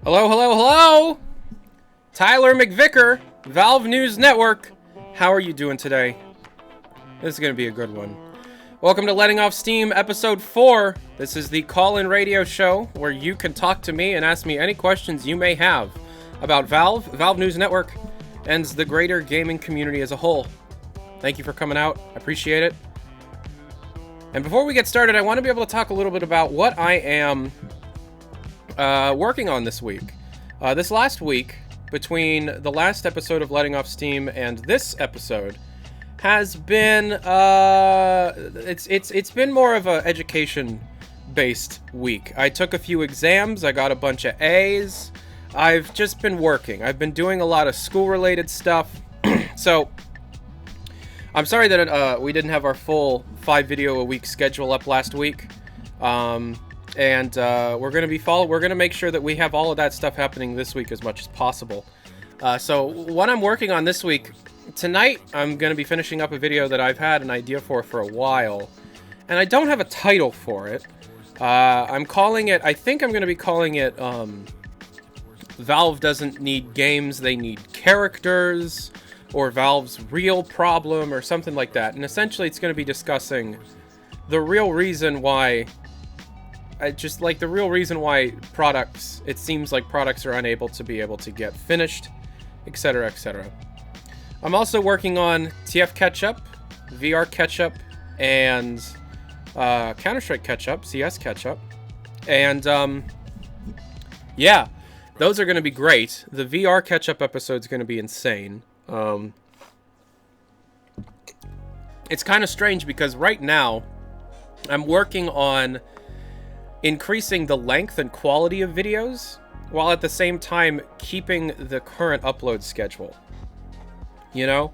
Hello, hello, hello! Tyler McVicker, Valve News Network. How are you doing today? This is going to be a good one. Welcome to Letting Off Steam, Episode 4. This is the call-in radio show where you can talk to me and ask me any questions you may have about Valve, Valve News Network, and the greater gaming community as a whole. Thank you for coming out. I appreciate it. And before we get started, I want to be able to talk a little bit about what I am working on this week. This last week, between the last episode of Letting Off Steam and this episode, has been it's been more of a education-based week. I took a few exams. I got a bunch of A's. I've just been working. I've been doing a lot of school-related stuff. So I'm sorry that we didn't have our full 5-video-a-week schedule up last week. And we're gonna make sure that we have all of that stuff happening this week as much as possible. So what I'm working on this week, tonight I'm gonna be finishing up a video that I've had an idea for a while, and I don't have a title for it. I'm calling it, I think I'm gonna be calling it, Valve doesn't need games, they need characters, or Valve's real problem, or something like that. And essentially it's gonna be discussing the real reason why the real reason why products, it seems like products are unable to get finished, etc., etc. I'm also working on TF Catch-Up, VR Catch-Up, and Counter-Strike Catch-Up, CS Catch-Up. And, yeah, those are going to be great. The VR Catch-Up episode is going to be insane. It's kind of strange because right now, I'm working on increasing the length and quality of videos, while at the same time keeping the current upload schedule. You know?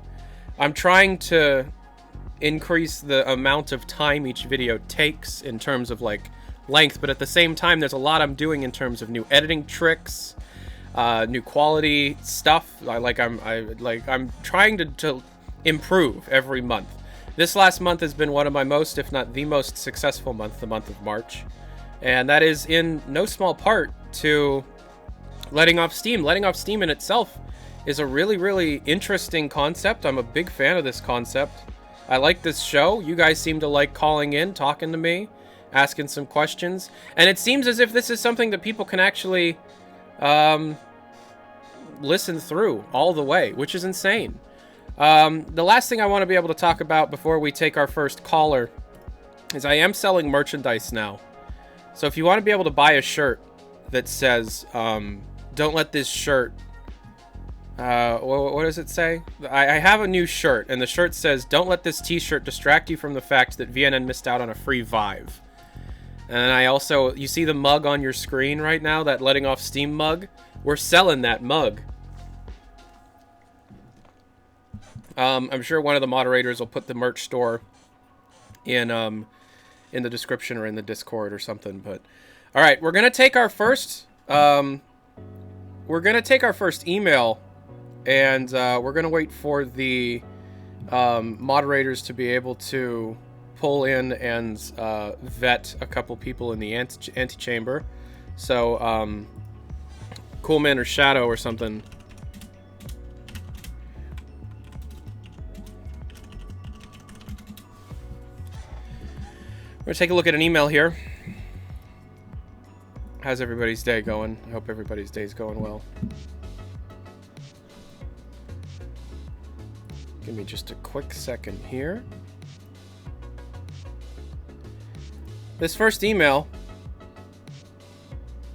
I'm trying to increase the amount of time each video takes in terms of, like, length, but at the same time, there's a lot I'm doing in terms of new editing tricks, new quality stuff. I'm trying to improve every month. This last month has been one of my most, if not the most successful month, the month of March. And that is in no small part to Letting Off Steam. Letting Off Steam in itself is a really, really interesting concept. I'm a big fan of this concept. I like this show. You guys seem to like calling in, talking to me, asking some questions. And it seems as if this is something that people can actually listen through all the way, which is insane. The last thing I want to be able to talk about before we take our first caller is I am selling merchandise now. So if you want to be able to buy a shirt that says, don't let this shirt, what does it say? I have a new shirt, and the shirt says, don't let this t-shirt distract you from the fact that VNN missed out on a free Vive. And I also, you see the mug on your screen right now, that Letting Off Steam mug? We're selling that mug. I'm sure one of the moderators will put the merch store in the description or in the Discord or something. But all right, we're gonna take our first email, and we're gonna wait for the moderators to be able to pull in and vet a couple people in the antechamber. So Coolman or Shadow or something. We're going to take a look at an email here. How's everybody's day going? I hope everybody's day is going well. Give me just a quick second here. This first email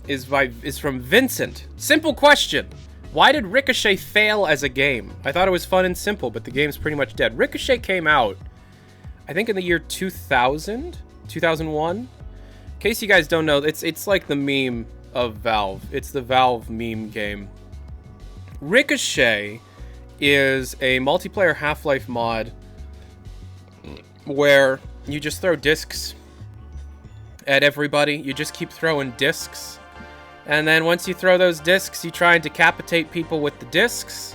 is from Vincent. Simple question. Why did Ricochet fail as a game? I thought it was fun and simple, but the game's pretty much dead. Ricochet came out, I think, in the year 2000? 2001? In case you guys don't know, it's like the meme of Valve. It's the Valve meme game. Ricochet is a multiplayer Half-Life mod where you just throw discs at everybody. You just keep throwing discs. And then once you throw those discs, you try and decapitate people with the discs.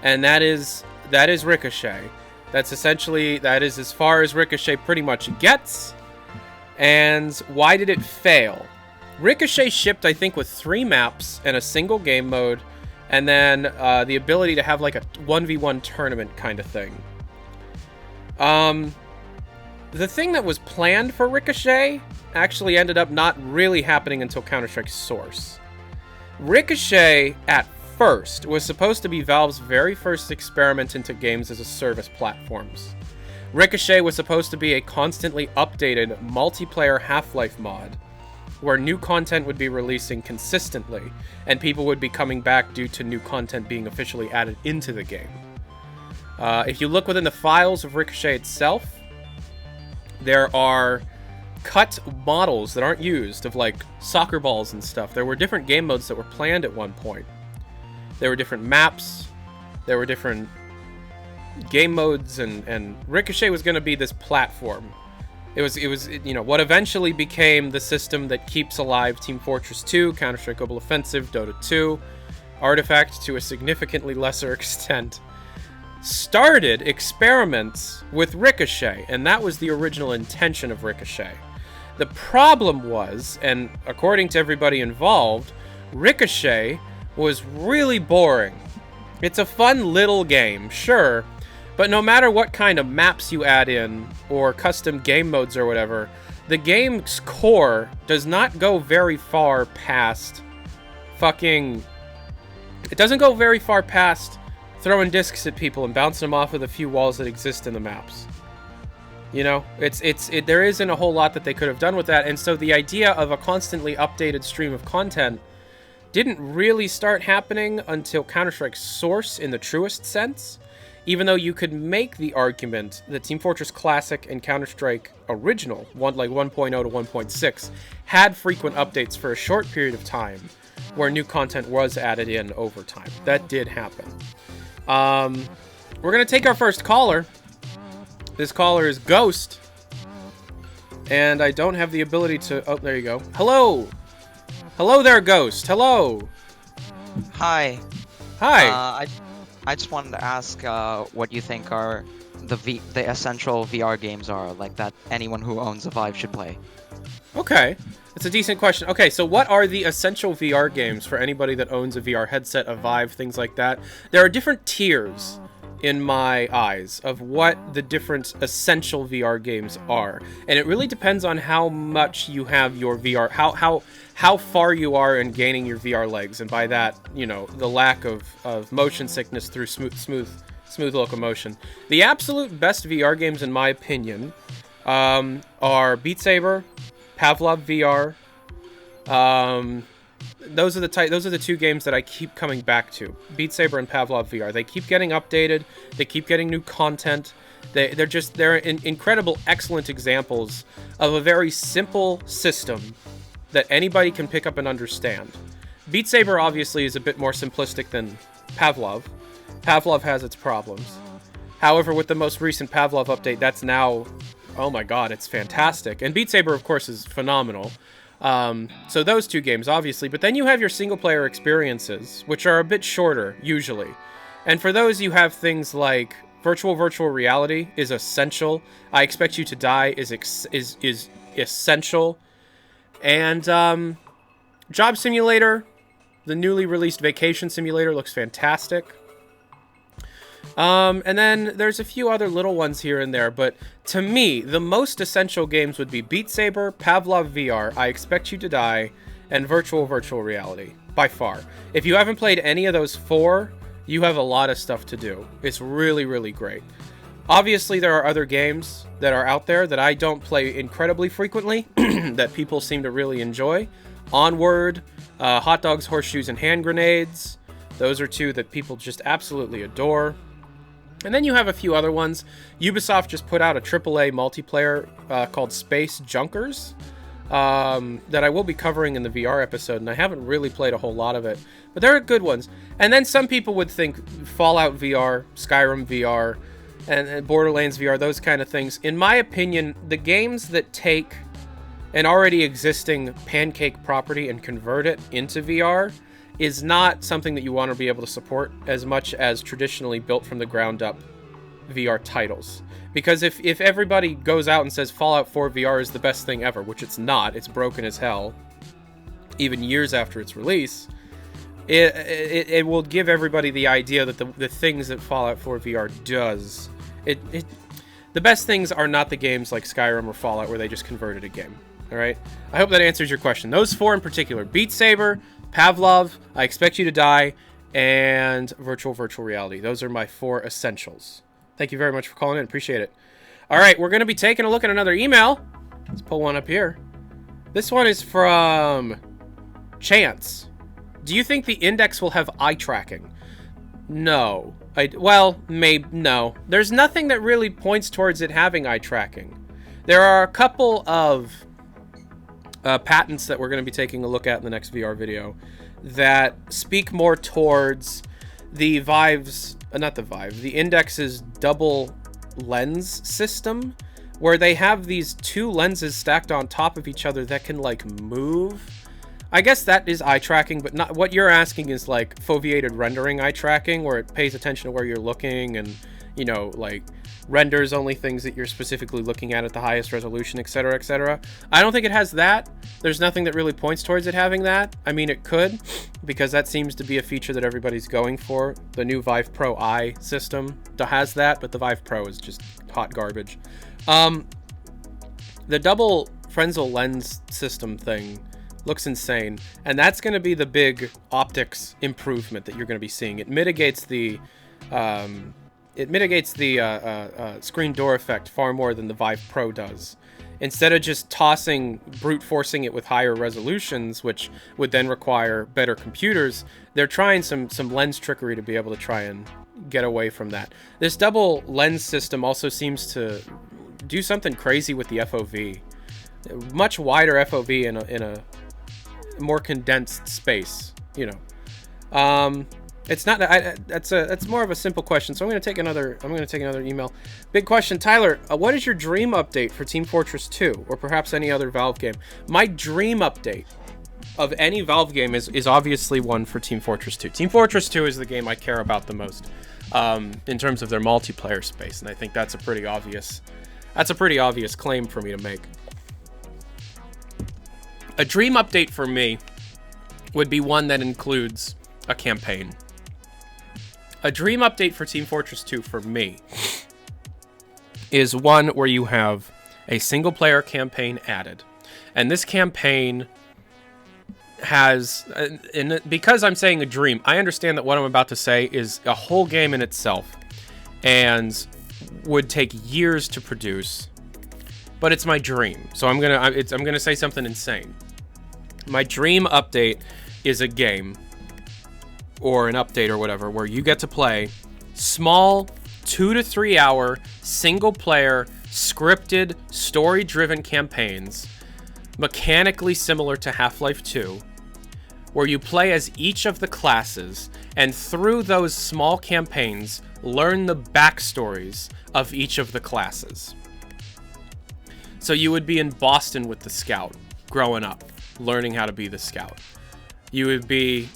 And that is Ricochet. That is as far as Ricochet pretty much gets. And why did it fail? Ricochet shipped, I think, with 3 maps and a single game mode, and then the ability to have like a 1v1 tournament kind of thing. The thing that was planned for Ricochet actually ended up not really happening until Counter-Strike Source. Ricochet, at first, was supposed to be Valve's very first experiment into games as a service platforms. Ricochet was supposed to be a constantly updated multiplayer Half-Life mod, where new content would be releasing consistently, and people would be coming back due to new content being officially added into the game. If you look within the files of Ricochet itself, there are cut models that aren't used of like soccer balls and stuff. There were different game modes that were planned at one point. There were different maps, there were different game modes, and Ricochet was going to be this platform. It was you know, what eventually became the system that keeps alive Team Fortress 2, Counter-Strike Global Offensive, Dota 2, Artifact to a significantly lesser extent. Started experiments with Ricochet, and that was the original intention of Ricochet. The problem was, and according to everybody involved, Ricochet was really boring. It's a fun little game, sure, but no matter what kind of maps you add in, or custom game modes or whatever, the game's core does not go very far past fucking... It doesn't go very far past throwing discs at people and bouncing them off of the few walls that exist in the maps. You know, there isn't a whole lot that they could have done with that, and so the idea of a constantly updated stream of content didn't really start happening until Counter-Strike Source in the truest sense, even though you could make the argument that Team Fortress Classic and Counter-Strike Original, like 1.0 to 1.6, had frequent updates for a short period of time, where new content was added in over time. That did happen. We're going to take our first caller. This caller is Ghost. And I don't have the ability to... Oh, there you go. Hello! Hello there, Ghost. Hello! Hi. Hi! I just wanted to ask what you think are the essential VR games are, like that anyone who owns a Vive should play. Okay. That's a decent question. Okay, so what are the essential VR games for anybody that owns a VR headset, a Vive, things like that? There are different tiers in my eyes of what the different essential VR games are. And it really depends on how much you have your VR, how far you are in gaining your VR legs. And by that, you know, the lack of motion sickness through smooth locomotion. The absolute best VR games, in my opinion, are Beat Saber, Pavlov VR. Those are the two games that I keep coming back to. Beat Saber and Pavlov VR. They keep getting updated. They keep getting new content. They're incredible, excellent examples of a very simple system that anybody can pick up and understand. Beat Saber obviously is a bit more simplistic than Pavlov. Pavlov has its problems. However, with the most recent Pavlov update, that's now, oh my god, it's fantastic. And Beat Saber, of course, is phenomenal. So those two games, obviously. But then you have your single-player experiences, which are a bit shorter, usually. And for those, you have things like virtual reality is essential. I Expect You to Die is essential. And Job Simulator, the newly released Vacation Simulator, looks fantastic. And then there's a few other little ones here and there, but to me, the most essential games would be Beat Saber, Pavlov VR, I Expect You to Die, and virtual reality, by far. If you haven't played any of those 4, you have a lot of stuff to do. It's really, really great. Obviously, there are other games that are out there that I don't play incredibly frequently, that people seem to really enjoy. Onward, Hot Dogs, Horseshoes, and Hand Grenades. Those are 2 that people just absolutely adore. And then you have a few other ones. Ubisoft just put out a AAA multiplayer called Space Junkers that I will be covering in the VR episode, and I haven't really played a whole lot of it. But there are good ones. And then some people would think Fallout VR, Skyrim VR, and Borderlands VR, those kind of things. In my opinion, the games that take an already existing pancake property and convert it into VR is not something that you want to be able to support as much as traditionally built from the ground up VR titles. Because if everybody goes out and says Fallout 4 VR is the best thing ever, which it's not, it's broken as hell, even years after its release, it will give everybody the idea that the things that Fallout 4 VR does, the best things are not the games like Skyrim or Fallout where they just converted a game. All right, I hope that answers your question. Those 4 in particular: Beat Saber, Pavlov, I Expect You to Die, and virtual reality. Those are my 4 essentials. Thank you very much for calling in. Appreciate it. All right, we're going to be taking a look at another email. Let's pull one up here. This one is from Chance. Do you think the Index will have eye tracking? No. No. There's nothing that really points towards it having eye tracking. There are a couple of patents that we're going to be taking a look at in the next VR video that speak more towards the the Index's double lens system, where they have these 2 lenses stacked on top of each other that can like move. I guess that is eye tracking, but not what you're asking is like foveated rendering eye tracking, where it pays attention to where you're looking and, you know, like renders only things that you're specifically looking at the highest resolution, etc., etc. I don't think it has that. There's nothing that really points towards it having that. I mean, it could, because that seems to be a feature that everybody's going for. The new Vive Pro Eye system has that, but the Vive Pro is just hot garbage. The double Fresnel lens system thing looks insane, and that's going to be the big optics improvement that you're going to be seeing. It mitigates the screen door effect far more than the Vive Pro does. Instead of just brute forcing it with higher resolutions, which would then require better computers, they're trying some lens trickery to be able to try and get away from that. This double lens system also seems to do something crazy with the FOV. Much wider FOV in a more condensed space, you know. It's not that's more of a simple question, so I'm going to take another email. Big question, Tyler, what is your dream update for Team Fortress 2 or perhaps any other Valve game? My dream update of any Valve game is obviously one for Team Fortress 2. Team Fortress 2 is the game I care about the most in terms of their multiplayer space, and I think that's a pretty obvious claim for me to make. A dream update for me would be one that includes a campaign. A dream update for Team Fortress 2 for me is one where you have a single player campaign added. And this campaign has, because I'm saying a dream, I understand that what I'm about to say is a whole game in itself and would take years to produce, but it's my dream. So I'm gonna say something insane. My dream update is a game or an update or whatever where you get to play small 2 to 3 hour single player scripted story driven campaigns mechanically similar to Half-Life 2, where you play as each of the classes and through those small campaigns learn the backstories of each of the classes. So you would be in Boston with the Scout growing up, learning how to be the Scout. You would be,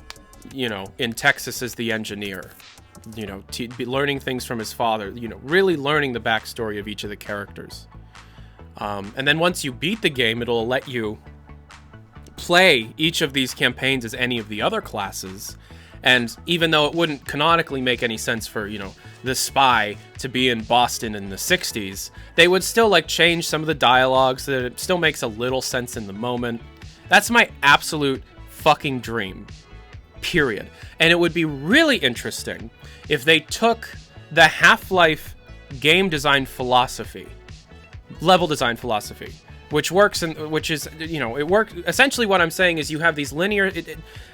you know, in Texas as the engineer, you know, be learning things from his father, you know, really learning the backstory of each of the characters. And then once you beat the game, it'll let you play each of these campaigns as any of the other classes. And even though it wouldn't canonically make any sense for, you know, the spy to be in Boston in the 60s, they would still like change some of the dialogue so that it still makes a little sense in the moment. That's my absolute fucking dream. Period. And it would be really interesting if they took the Half-Life game design philosophy, level design philosophy, which works and which is, you know, it works. Essentially what I'm saying is you have these linear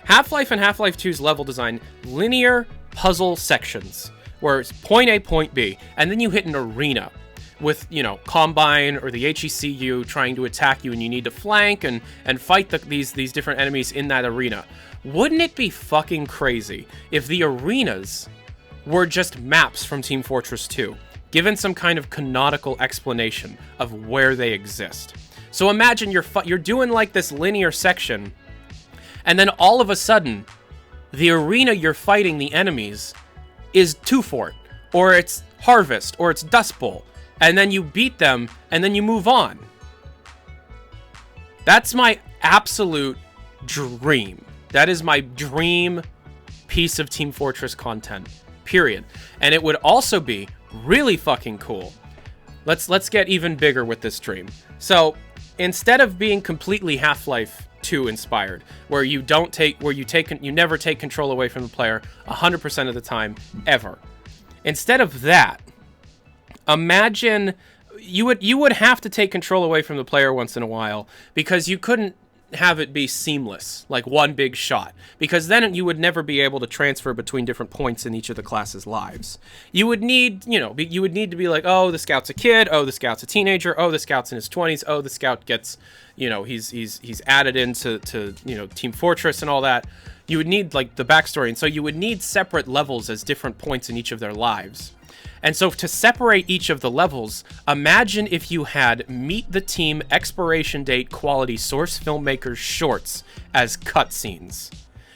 Half-Life and Half-Life 2's level design, linear puzzle sections where it's point A, point B, and then you hit an arena with, you know, Combine or the HECU trying to attack you, and you need to flank and fight these different enemies in that arena. Wouldn't it be fucking crazy if the arenas were just maps from Team Fortress 2, given some kind of canonical explanation of where they exist? So imagine you're doing like this linear section, and then all of a sudden, the arena you're fighting the enemies is Two Fort, or it's Harvest, or it's Dust Bowl, and then you beat them, and then you move on. That's my absolute dream. That is my dream piece of Team Fortress content, period. And it would also be really fucking cool. Let's get even bigger with this dream. So instead of being completely Half-Life 2 inspired, where you never take control away from the player 100% of the time ever. Instead of that, imagine you would have to take control away from the player once in a while, because you couldn't have it be seamless, like one big shot, because then you would never be able to transfer between different points in each of the class's lives. You would need, you would need to be like, oh, the scout's a kid, oh, the scout's a teenager, oh, the scout's in his 20s, oh, the scout gets, he's added into Team Fortress and all that. You would need like the backstory, and so you would need separate levels as different points in each of their lives. And so to separate each of the levels, imagine if you had Meet the Team expiration date quality Source Filmmakers shorts as cutscenes.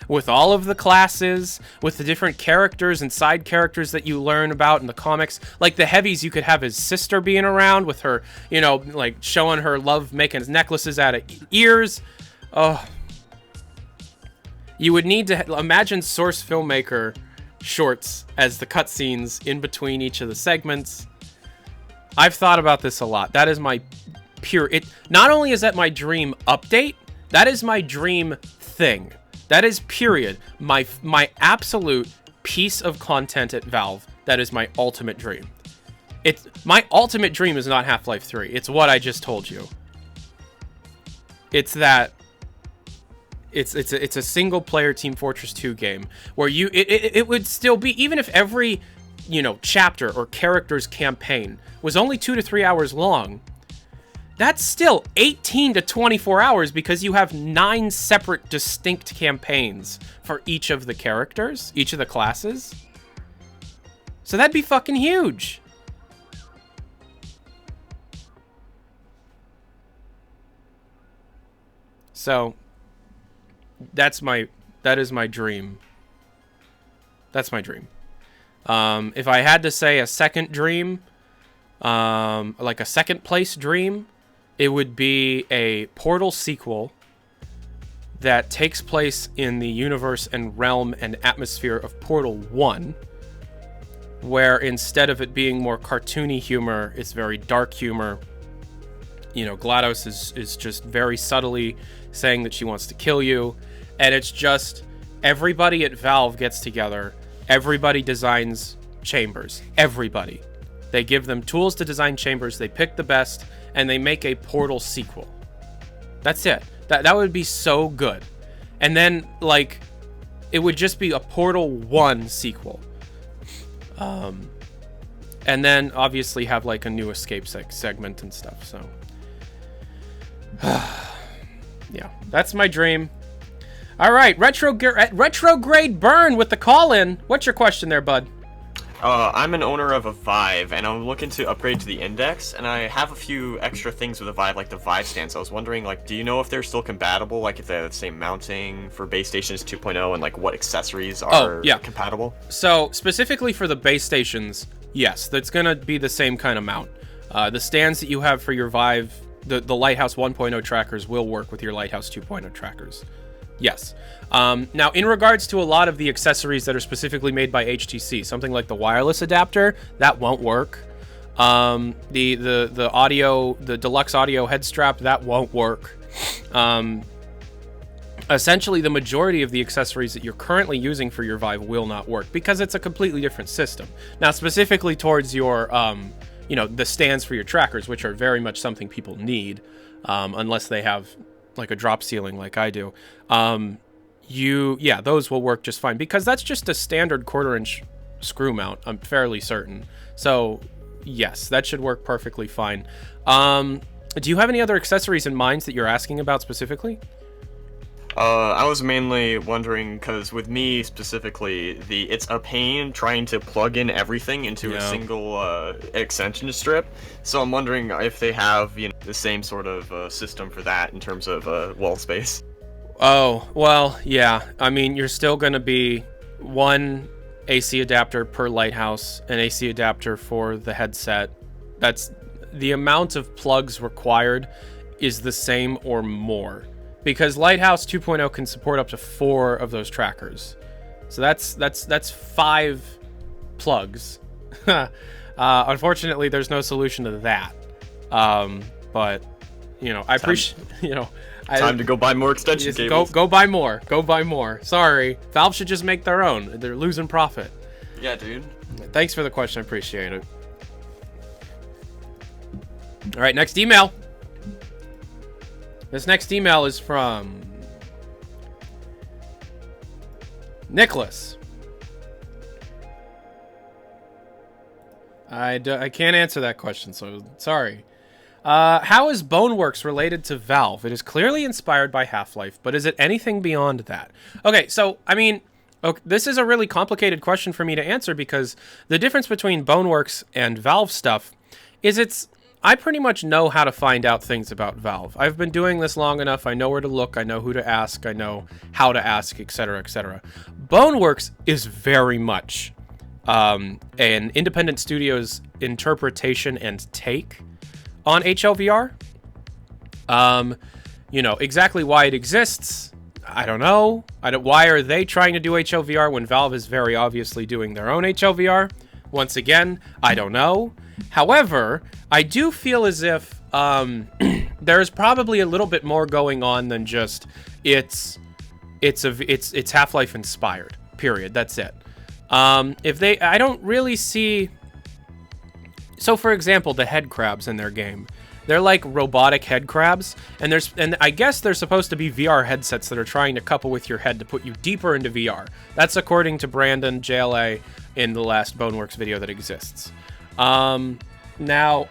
With all of the classes, with the different characters and side characters that you learn about in the comics. Like the heavies, you could have his sister being around with her, like showing her love, making necklaces out of ears. Oh. You would need to imagine Source Filmmaker shorts as the cutscenes in between each of the segments. I've thought about this a lot. That is my not only is that my dream update, that is my dream thing. That is period. My absolute piece of content at Valve. That is my ultimate dream. My ultimate dream is not Half-Life 3. It's what I just told you. It's that It's a single player Team Fortress 2 game where it would still be, even if every chapter or character's campaign was only 2 to 3 hours long, that's still 18 to 24 hours, because you have 9 separate distinct campaigns for each of the characters, each of the classes. So that'd be fucking huge. So that is my dream. That's my dream. If I had to say a second dream, like a second place dream, it would be a Portal sequel that takes place in the universe and realm and atmosphere of Portal 1, where instead of it being more cartoony humor, it's very dark humor. GLaDOS is just very subtly saying that she wants to kill you. And it's just everybody at Valve gets together. Everybody designs chambers. Everybody. They give them tools to design chambers. They pick the best, and they make a Portal sequel. That's it. That would be so good. And then, like, it would just be a Portal 1 sequel. And then, obviously, have, like, a new escape segment and stuff, so. Yeah, that's my dream. All right, Retrograde Burn with the call-in. What's your question there, bud? I'm an owner of a Vive, and I'm looking to upgrade to the Index, and I have a few extra things with the Vive, like the Vive stand. So I was wondering, like, do you know if they're still compatible? Like, if they have the same mounting for base stations 2.0, and like what accessories are compatible? So specifically for the base stations, yes, that's gonna be the same kind of mount. The stands that you have for your Vive, the Lighthouse 1.0 trackers will work with your Lighthouse 2.0 trackers. Yes. Now, in regards to a lot of the accessories that are specifically made by HTC, something like the wireless adapter, that won't work. The audio, the deluxe audio head strap, that won't work. Essentially, the majority of the accessories that you're currently using for your Vive will not work, because it's a completely different system. Now, specifically towards your, the stands for your trackers, which are very much something people need, unless they have like a drop ceiling like I do. Those will work just fine, because that's just a standard 1/4-inch screw mount, I'm fairly certain. So yes, that should work perfectly fine. Do you have any other accessories in mind that you're asking about specifically? I was mainly wondering, because with me specifically, it's a pain trying to plug in everything into a single extension strip. So I'm wondering if they have, the same sort of system for that in terms of wall space. Oh, well, yeah. I mean, you're still going to be one AC adapter per Lighthouse, an AC adapter for the headset. That's the amount of plugs required is the same or more. because Lighthouse 2.0 can support up to 4 of those trackers. So that's 5 plugs. Unfortunately, there's no solution to that. But I appreciate Time to go buy more extension cables. Go buy more. Go buy more. Sorry, Valve should just make their own. They're losing profit. Yeah, dude. Thanks for the question. I appreciate it. All right, next email. This next email is from Nicholas. I can't answer that question, so sorry. How is Boneworks related to Valve? It is clearly inspired by Half-Life, but is it anything beyond that? Okay, so, this is a really complicated question for me to answer because the difference between Boneworks and Valve stuff is I pretty much know how to find out things about Valve. I've been doing this long enough. I know where to look. I know who to ask. I know how to ask, etc., etc. Boneworks is very much an independent studio's interpretation and take on HLVR. Exactly why it exists, I don't know. Why are they trying to do HLVR when Valve is very obviously doing their own HLVR? Once again, I don't know. However, I do feel as if there's probably a little bit more going on than just it's Half-Life inspired. Period. That's it. I don't really see. So, for example, the head crabs in their game, they're like robotic head crabs, and I guess they're supposed to be VR headsets that are trying to couple with your head to put you deeper into VR. That's according to Brandon JLA in the last Boneworks video that exists. Now,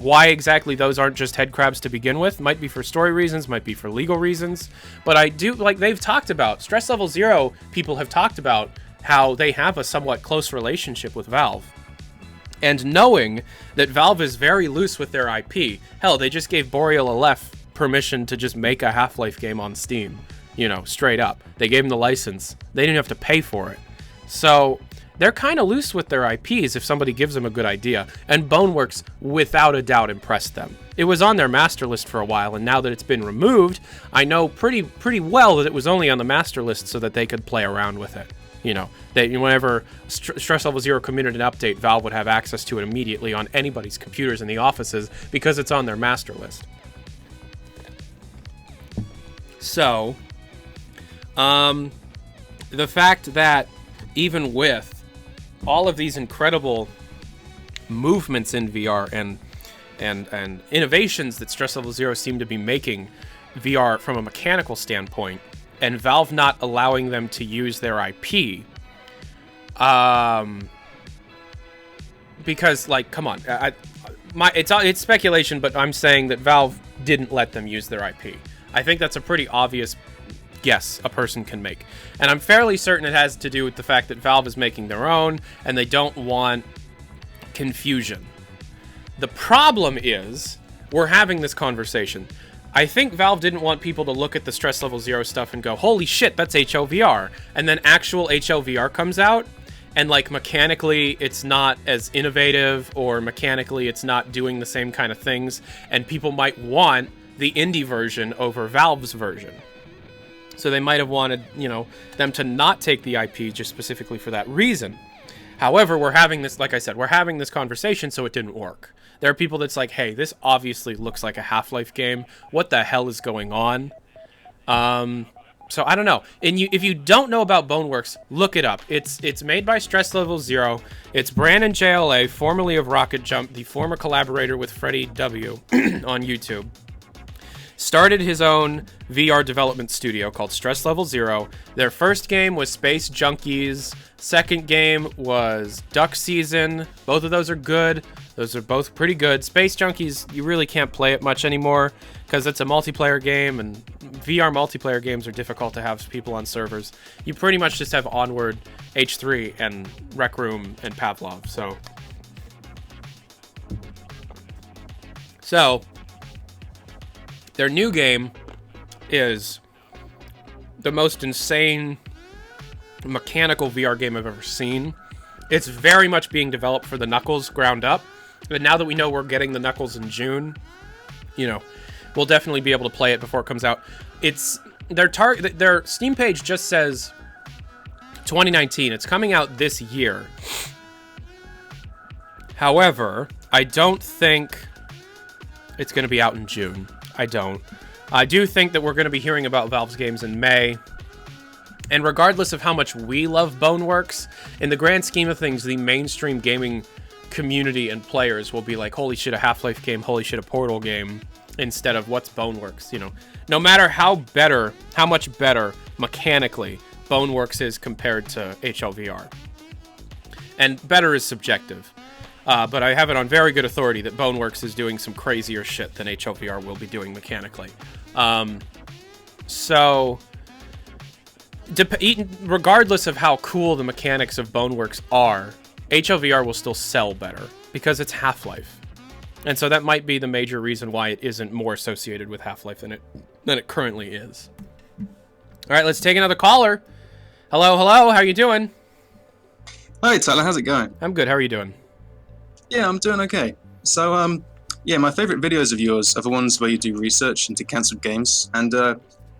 why exactly those aren't just head crabs to begin with? Might be for story reasons, might be for legal reasons, but I do, they've talked about, Stress Level Zero people have talked about how they have a somewhat close relationship with Valve. And knowing that Valve is very loose with their IP, hell, they just gave Boreal Aleph permission to just make a Half-Life game on Steam, straight up. They gave them the license. They didn't have to pay for it. So they're kind of loose with their IPs if somebody gives them a good idea. And Boneworks, without a doubt, impressed them. It was on their master list for a while, and now that it's been removed, I know pretty well that it was only on the master list so that they could play around with it. That whenever Stress Level Zero committed an update, Valve would have access to it immediately on anybody's computers in the offices because it's on their master list. So, the fact that even with all of these incredible movements in VR and innovations that Stress Level Zero seem to be making VR from a mechanical standpoint, and Valve not allowing them to use their IP, because come on, it's speculation, but I'm saying that Valve didn't let them use their IP. I think that's a pretty obvious guess a person can make, and I'm fairly certain it has to do with the fact that Valve is making their own, and they don't want confusion. The problem is we're having this conversation. I think Valve didn't want people to look at the Stress Level Zero stuff and go, holy shit, that's HLVR. And then actual HLVR comes out, and mechanically it's not as innovative, or mechanically it's not doing the same kind of things, and people might want the indie version over Valve's version. So they might have wanted, them to not take the IP just specifically for that reason. However, we're having this, like I said, we're having this conversation, so it didn't work. There are people that's like, hey, this obviously looks like a Half-Life game. What the hell is going on? So I don't know. And if you don't know about Boneworks, look it up. It's made by Stress Level Zero. It's Brandon JLA, formerly of Rocket Jump, the former collaborator with Freddie W. on YouTube. Started his own VR development studio called Stress Level Zero. Their first game was Space Junkies. Second game was Duck Season. Both of those are good. Those are both pretty good. Space Junkies, you really can't play it much anymore because it's a multiplayer game, and VR multiplayer games are difficult to have people on servers. You pretty much just have Onward, H3, and Rec Room, and Pavlov. So their new game is the most insane mechanical VR game I've ever seen. It's very much being developed for the Knuckles ground up. But now that we know we're getting the Knuckles in June, we'll definitely be able to play it before it comes out. it's their Steam page just says 2019. It's coming out this year. However, I don't think it's going to be out in June. I don't. I do think that we're going to be hearing about Valve's games in May. And regardless of how much we love Boneworks, in the grand scheme of things, the mainstream gaming community and players will be like, holy shit, a Half-Life game, holy shit, a Portal game, instead of what's Boneworks, you know. No matter how much better mechanically Boneworks is compared to HLVR. And better is subjective. But I have it on very good authority that Boneworks is doing some crazier shit than HLVR will be doing mechanically. So, regardless of how cool the mechanics of Boneworks are, HLVR will still sell better because it's Half-Life. And so that might be the major reason why it isn't more associated with Half-Life than it currently is. All right, let's take another caller. Hello, how you doing? Hi, Tyler. How's it going? I'm good. How are you doing? Yeah, I'm doing okay. So, yeah, my favorite videos of yours are the ones where you do research into cancelled games. And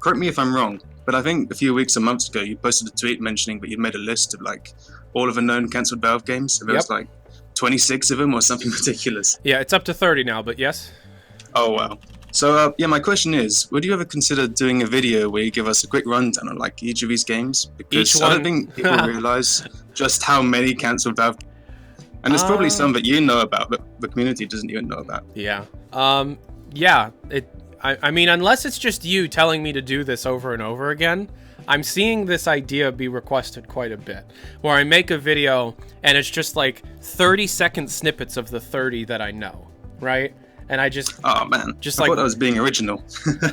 correct me if I'm wrong, but I think a few weeks or months ago you posted a tweet mentioning that you'd made a list of like all of the known cancelled Valve games. There was like 26 of them or something ridiculous. Yeah, it's up to 30 now, but yes. Oh, wow. So, yeah, my question is, would you ever consider doing a video where you give us a quick rundown on like each of these games? Because I don't think people realize just how many cancelled Valve. And there's probably some that you know about, but the community doesn't even know about. Yeah. Yeah. I mean, unless it's just you telling me to do this over and over again, I'm seeing this idea be requested quite a bit. Where I make a video, and it's just like 30-second snippets of the 30 that I know, right? And I just... Oh, man. I thought I was being original.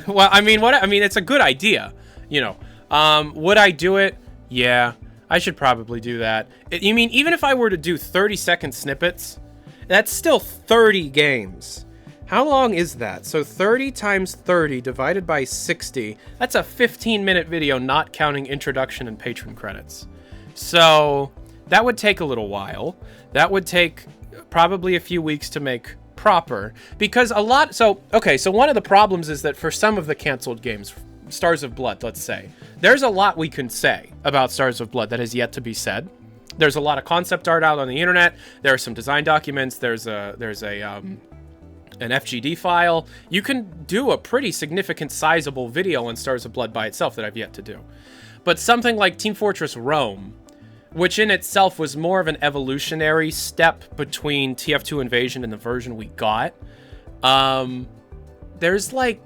Well, I mean, it's a good idea, you know. Would I do it? Yeah. I should probably do that. You mean, even if I were to do 30-second snippets, that's still 30 games. How long is that? So 30 times 30 divided by 60, that's a 15-minute video, not counting introduction and patron credits. So that would take a little while. That would take probably a few weeks to make proper. Because so one of the problems is that for some of the canceled games, Stars of Blood, let's say, there's a lot we can say about Stars of Blood that has yet to be said. There's a lot of concept art out on the internet. There are some design documents. There's an FGD file. You can do a pretty significant, sizable video on Stars of Blood by itself that I've yet to do. But something like Team Fortress Rome, which in itself was more of an evolutionary step between TF2 Invasion and the version we got, there's like,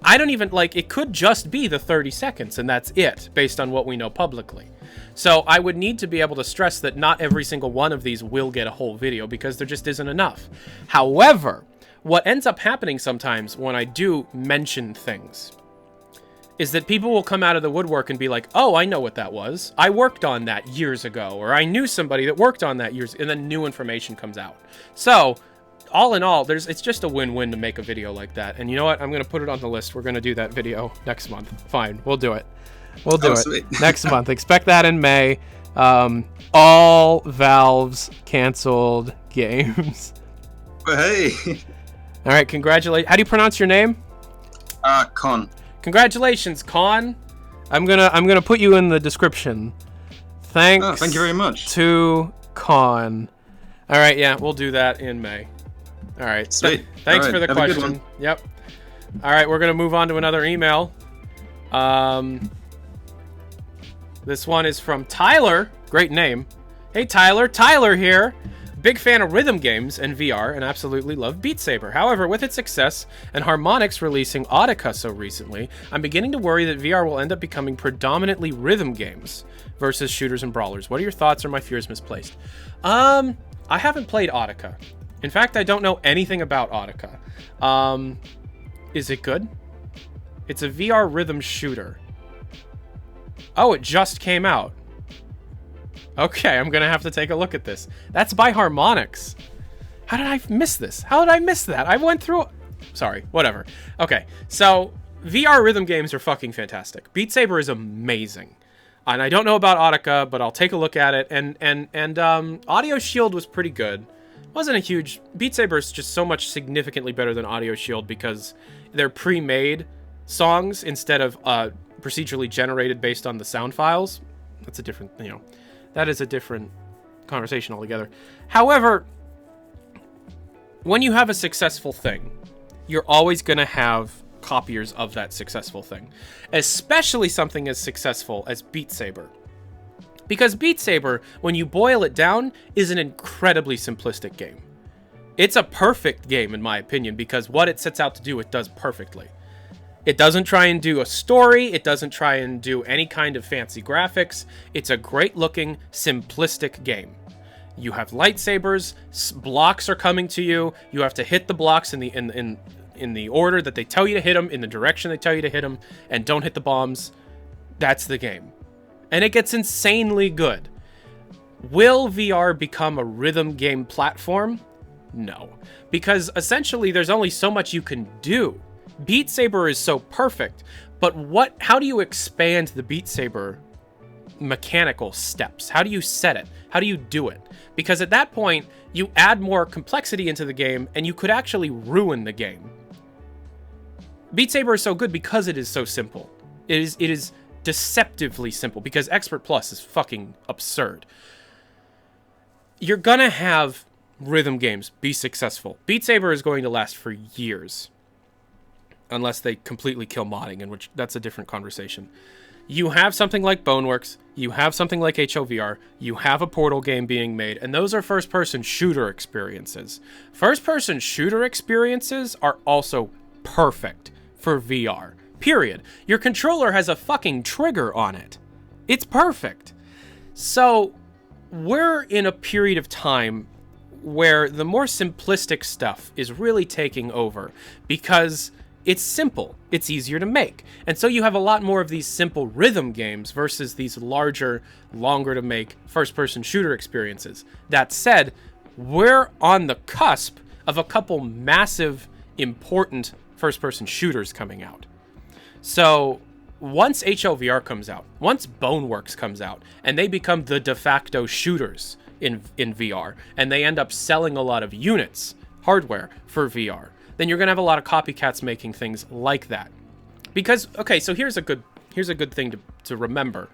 I don't even, like, it could just be the 30 seconds, and that's it, based on what we know publicly. So I would need to be able to stress that not every single one of these will get a whole video, because there just isn't enough. However, what ends up happening sometimes when I do mention things is that people will come out of the woodwork and be like, oh, I know what that was. I worked on that years ago, or I knew somebody that worked on that years, and then new information comes out. So all in all, it's just a win-win to make a video like that. And you know what? I'm going to put it on the list. We're going to do that video next month. Fine. We'll do it. We'll do it sweet. next month. Expect that in May. All Valve's canceled games. Hey. All right. Congratulations. How do you pronounce your name? Con. Congratulations, Con. I'm gonna put you in the description. Thanks. Oh, thank you very much. To Con. All right. Yeah, we'll do that in May. All right. Sweet. Thanks All right, for the have a good question. one. Yep. All right, we're gonna move on to another email. This one is from Tyler. Great name. Hey, Tyler. Tyler here. Big fan of rhythm games and VR, and absolutely love Beat Saber. However, with its success and Harmonix releasing Audica so recently, I'm beginning to worry that VR will end up becoming predominantly rhythm games versus shooters and brawlers. What are your thoughts, or my fears misplaced? I haven't played Audica. In fact, I don't know anything about Audica. Is it good? It's a VR rhythm shooter. Oh, it just came out. Okay, I'm gonna have to take a look at this. That's by Harmonix. How did I miss this? How did I miss that? I went through... Sorry, whatever. Okay, so VR rhythm games are fucking fantastic. Beat Saber is amazing. And I don't know about Audica, but I'll take a look at it. And Audio Shield was pretty good. Wasn't a huge... Beat Saber is just so much significantly better than Audio Shield because they're pre-made songs instead of procedurally generated based on the sound files. That's a different, that is a different conversation altogether. However, when you have a successful thing, you're always going to have copiers of that successful thing, especially something as successful as Beat Saber. Because Beat Saber, when you boil it down, is an incredibly simplistic game. It's a perfect game, in my opinion, because what it sets out to do, it does perfectly. It doesn't try and do a story. It doesn't try and do any kind of fancy graphics. It's a great-looking, simplistic game. You have lightsabers. Blocks are coming to you. You have to hit the blocks in the order that they tell you to hit them, in the direction they tell you to hit them, and don't hit the bombs. That's the game. And it gets insanely good. Will VR become a rhythm game platform? No. Because essentially there's only so much you can do. Beat Saber is so perfect, but how do you expand the Beat Saber mechanical steps? How do you set it? How do you do it? Because at that point, you add more complexity into the game, and you could actually ruin the game. Beat Saber is so good because it is so simple. It is deceptively simple, because Expert Plus is fucking absurd. You're gonna have rhythm games be successful. Beat Saber is going to last for years. Unless they completely kill modding, in which that's a different conversation. You have something like Boneworks, you have something like HOVR, you have a Portal game being made, and those are first-person shooter experiences. First-person shooter experiences are also perfect for VR. Period. Your controller has a fucking trigger on it. It's perfect. So, we're in a period of time where the more simplistic stuff is really taking over, because it's simple, it's easier to make. And so you have a lot more of these simple rhythm games versus these larger, longer to make first-person shooter experiences. That said, we're on the cusp of a couple massive, important first-person shooters coming out. So once HLVR comes out, once Boneworks comes out, and they become the de facto shooters in VR, and they end up selling a lot of units, hardware, for VR, then you're going to have a lot of copycats making things like that. Because, okay, so here's a good thing to remember.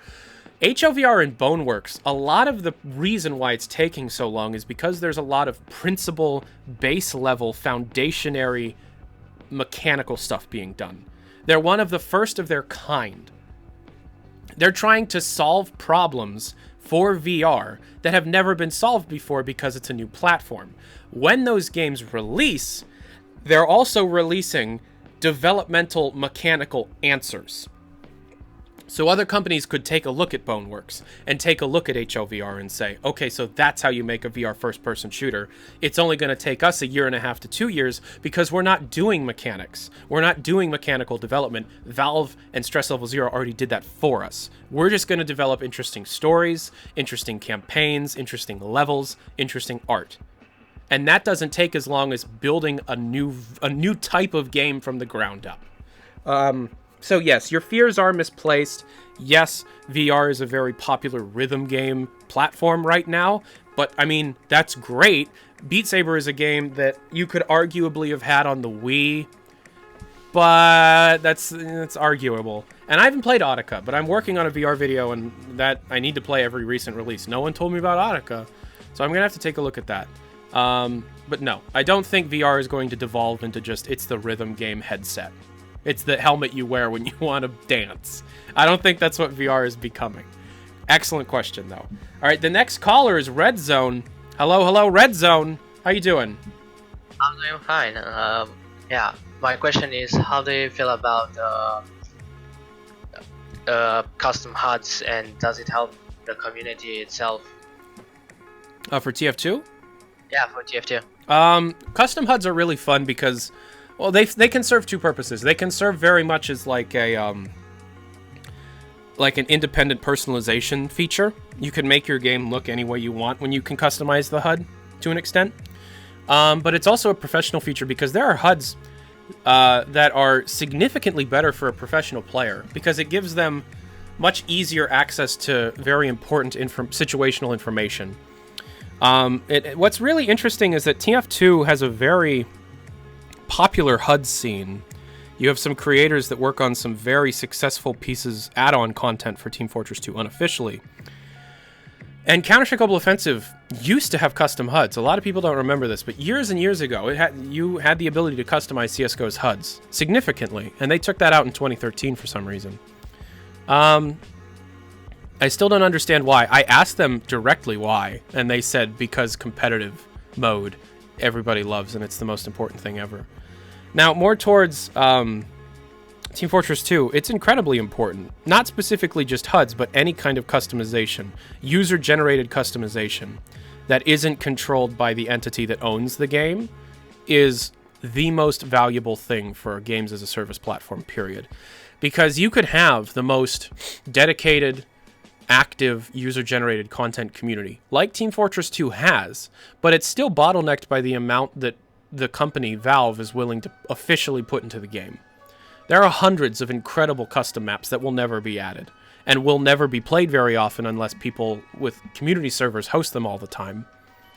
HLVR and Boneworks, a lot of the reason why it's taking so long is because there's a lot of principal, base level, foundationary, mechanical stuff being done. They're one of the first of their kind. They're trying to solve problems for VR that have never been solved before because it's a new platform. When those games release, they're also releasing developmental mechanical answers. So other companies could take a look at Boneworks and take a look at HLVR and say, okay, so that's how you make a VR first-person shooter. It's only going to take us 1.5 years to 2 years because we're not doing mechanics. We're not doing mechanical development. Valve and Stress Level Zero already did that for us. We're just going to develop interesting stories, interesting campaigns, interesting levels, interesting art. And that doesn't take as long as building a new type of game from the ground up. So yes, your fears are misplaced. Yes, VR is a very popular rhythm game platform right now, but I mean, that's great. Beat Saber is a game that you could arguably have had on the Wii, but that's arguable. And I haven't played Audica, but I'm working on a VR video, and that I need to play every recent release. No one told me about Audica, so I'm gonna have to take a look at that. But no, I don't think VR is going to devolve into just, it's the rhythm game headset. It's the helmet you wear when you want to dance. I don't think that's what VR is becoming. Excellent question, though. All right, the next caller is Red Zone. Hello, Red Zone. How you doing? I'm doing fine. Yeah, my question is, how do you feel about custom HUDs, and does it help the community itself? For TF2? Yeah, for TF2. Custom HUDs are really fun because, well, they can serve two purposes. They can serve very much as like an independent personalization feature. You can make your game look any way you want when you can customize the HUD to an extent. But it's also a professional feature because there are HUDs that are significantly better for a professional player because it gives them much easier access to very important situational information. What's really interesting is that TF2 has a very popular HUD scene. You have some creators that work on some very successful pieces, add-on content for Team Fortress 2 unofficially. And Counter-Strike Global Offensive used to have custom HUDs. A lot of people don't remember this, but years and years ago, you had the ability to customize CSGO's HUDs significantly, and they took that out in 2013 for some reason. I still don't understand why. I asked them directly why, and they said because competitive mode everybody loves, and it's the most important thing ever. Now, more towards Team Fortress 2, it's incredibly important. Not specifically just HUDs, but any kind of customization, user-generated customization that isn't controlled by the entity that owns the game is the most valuable thing for a games as a service platform, period. Because you could have the most dedicated, active, user-generated content community, like Team Fortress 2 has, but it's still bottlenecked by the amount that the company, Valve, is willing to officially put into the game. There are hundreds of incredible custom maps that will never be added, and will never be played very often unless people with community servers host them all the time,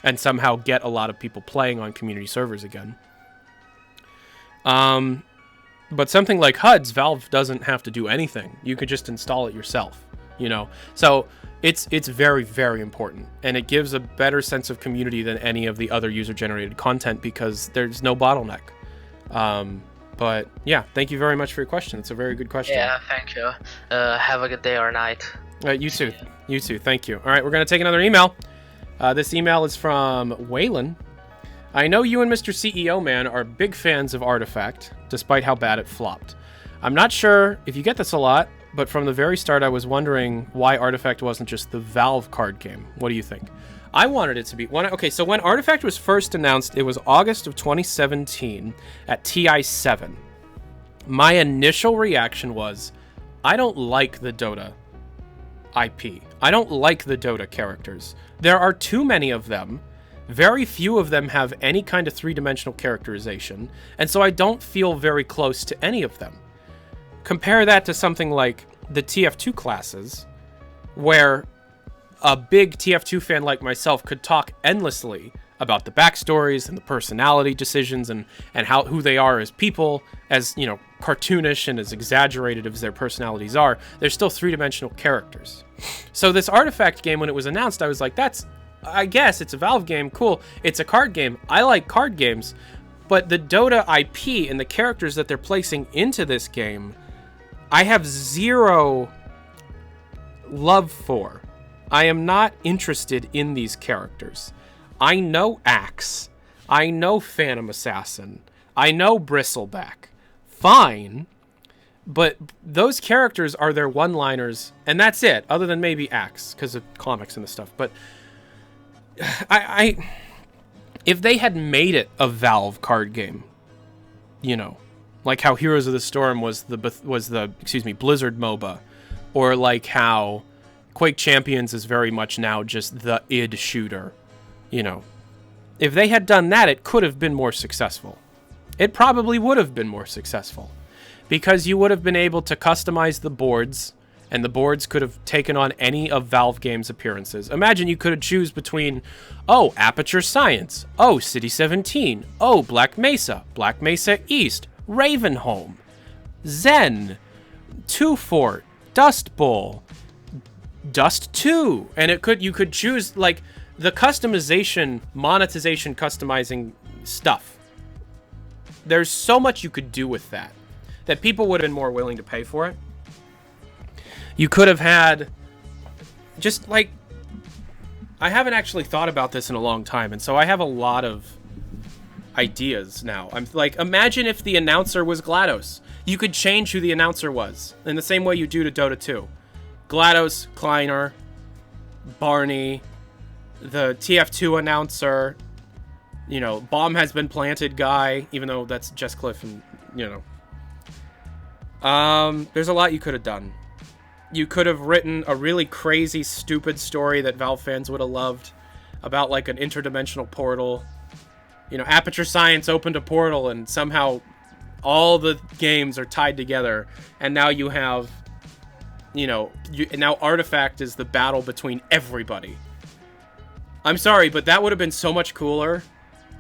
and somehow get a lot of people playing on community servers again. But something like HUDs, Valve doesn't have to do anything. You could just install it yourself, you know? So it's very, very important, and it gives a better sense of community than any of the other user-generated content because there's no bottleneck. But yeah, thank you very much for your question. It's a very good question. Yeah, thank you. Have a good day or night. You too. You too. Thank you. All right, we're going to take another email. This email is from Waylon. I know you and Mr. CEO Man are big fans of Artifact, despite how bad it flopped. I'm not sure if you get this a lot, but from the very start I was wondering why Artifact wasn't just the Valve card game. What do you think? I wanted it to be one. Okay, so when Artifact was first announced, it was August of 2017 at TI7. My initial reaction was, I don't like the Dota IP. I don't like the Dota characters. There are too many of them. Very few of them have any kind of three-dimensional characterization, and so I don't feel very close to any of them. Compare that to something like the TF2 classes, where a big TF2 fan like myself could talk endlessly about the backstories and the personality decisions and who they are as people, as, you know, cartoonish and as exaggerated as their personalities are. They're still three-dimensional characters. So this Artifact game, when it was announced, I was like, I guess it's a Valve game, cool. It's a card game. I like card games, but the Dota IP and the characters that they're placing into this game, I have zero love for. I am not interested in these characters. I know Axe. I know Phantom Assassin. I know Bristleback. Fine. But those characters are their one-liners, and that's it, other than maybe Axe, because of comics and the stuff. But if they had made it a Valve card game, you know, like how Heroes of the Storm was the Blizzard MOBA, or like how Quake Champions is very much now just the id shooter, you know. If they had done that, it could have been more successful. It probably would have been more successful, because you would have been able to customize the boards, and the boards could have taken on any of Valve Games' appearances. Imagine you could choose between, oh, Aperture Science, oh, City 17, oh, Black Mesa East, Ravenholm, Zen, Two Fort, Dust Bowl, Dust 2, and you could choose, like, the customization, monetization, customizing stuff. There's so much you could do with that people would have been more willing to pay for it. You could have had, just like, I haven't actually thought about this in a long time, and so I have a lot of ideas now. I'm like, imagine if the announcer was GLaDOS. You could change who the announcer was, in the same way you do to Dota 2. GLaDOS, Kleiner, Barney, the TF2 announcer, you know, Bomb Has Been Planted guy, even though that's Jess Cliff, and, you know. There's a lot you could have done. You could have written a really crazy, stupid story that Valve fans would have loved about, like, an interdimensional portal. You know, Aperture Science opened a portal, and somehow all the games are tied together, and now you have, you know, now Artifact is the battle between everybody. I'm sorry, but that would have been so much cooler.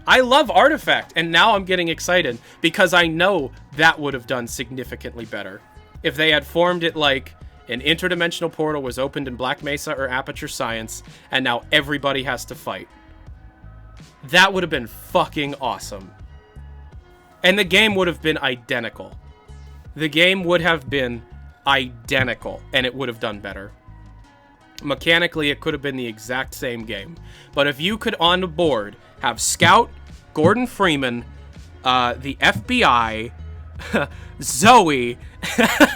I love Artifact, and now I'm getting excited because I know that would have done significantly better if they had formed it like an interdimensional portal was opened in Black Mesa or Aperture Science, and now everybody has to fight. That would have been fucking awesome. And the game would have been identical. The game would have been identical, and it would have done better. Mechanically, it could have been the exact same game. But if you could, on the board, have Scout, Gordon Freeman, the FBI, Zoe,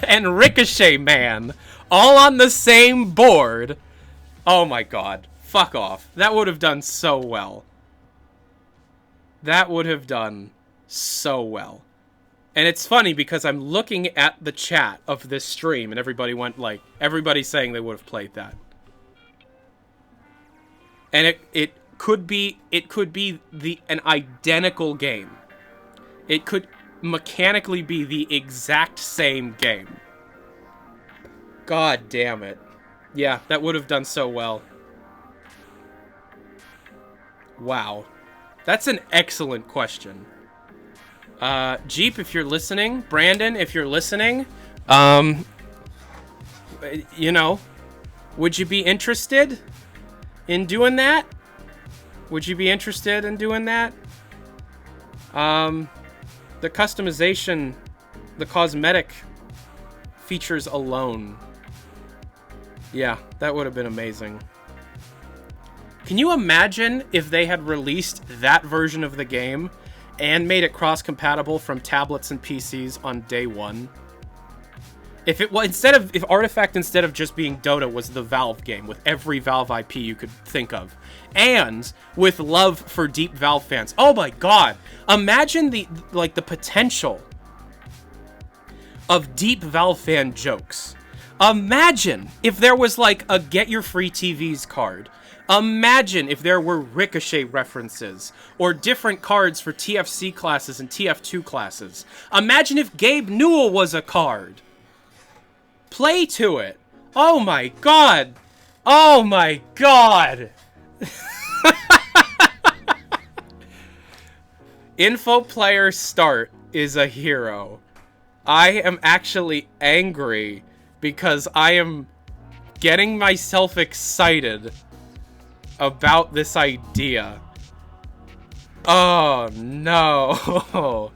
and Ricochet Man all on the same board, oh my god. Fuck off. That would have done so well. That would have done so well. And it's funny because I'm looking at the chat of this stream and everybody's saying they would have played that. And it could be an identical game. It could mechanically be the exact same game. God damn it. Yeah, that would have done so well. Wow. That's an excellent question. Jeep, if you're listening, Brandon, if you're listening, you know, would you be interested in doing that? Would you be interested in doing that? The customization, the cosmetic features alone. Yeah, that would have been amazing. Can you imagine if they had released that version of the game and made it cross-compatible from tablets and PCs on day one? If Artifact, instead of just being Dota, was the Valve game with every Valve IP you could think of, and with love for deep Valve fans. Oh my god! Imagine the potential of deep Valve fan jokes. Imagine if there was like a get your free TVs card. Imagine if there were Ricochet references or different cards for TFC classes and TF2 classes. Imagine if Gabe Newell was a card. Play to it. Oh my god. Oh my god. Info player start is a hero. I am actually angry because I am getting myself excited about this idea. Oh no.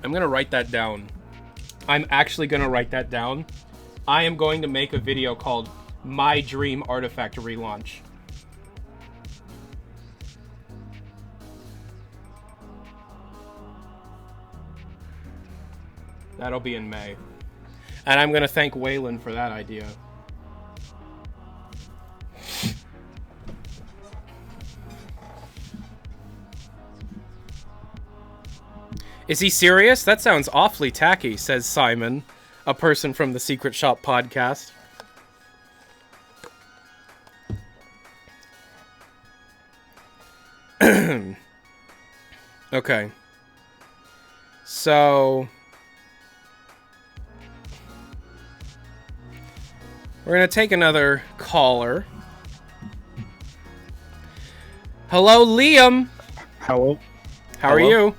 I'm gonna write that down. I'm actually gonna write that down. I am going to make a video called My Dream Artifact Relaunch. That'll be in May. And I'm gonna thank Waylon for that idea. Is he serious? That sounds awfully tacky, says Simon, a person from the Secret Shop podcast. Okay. So we're gonna take another caller. Hello, Liam. Hello. How are you?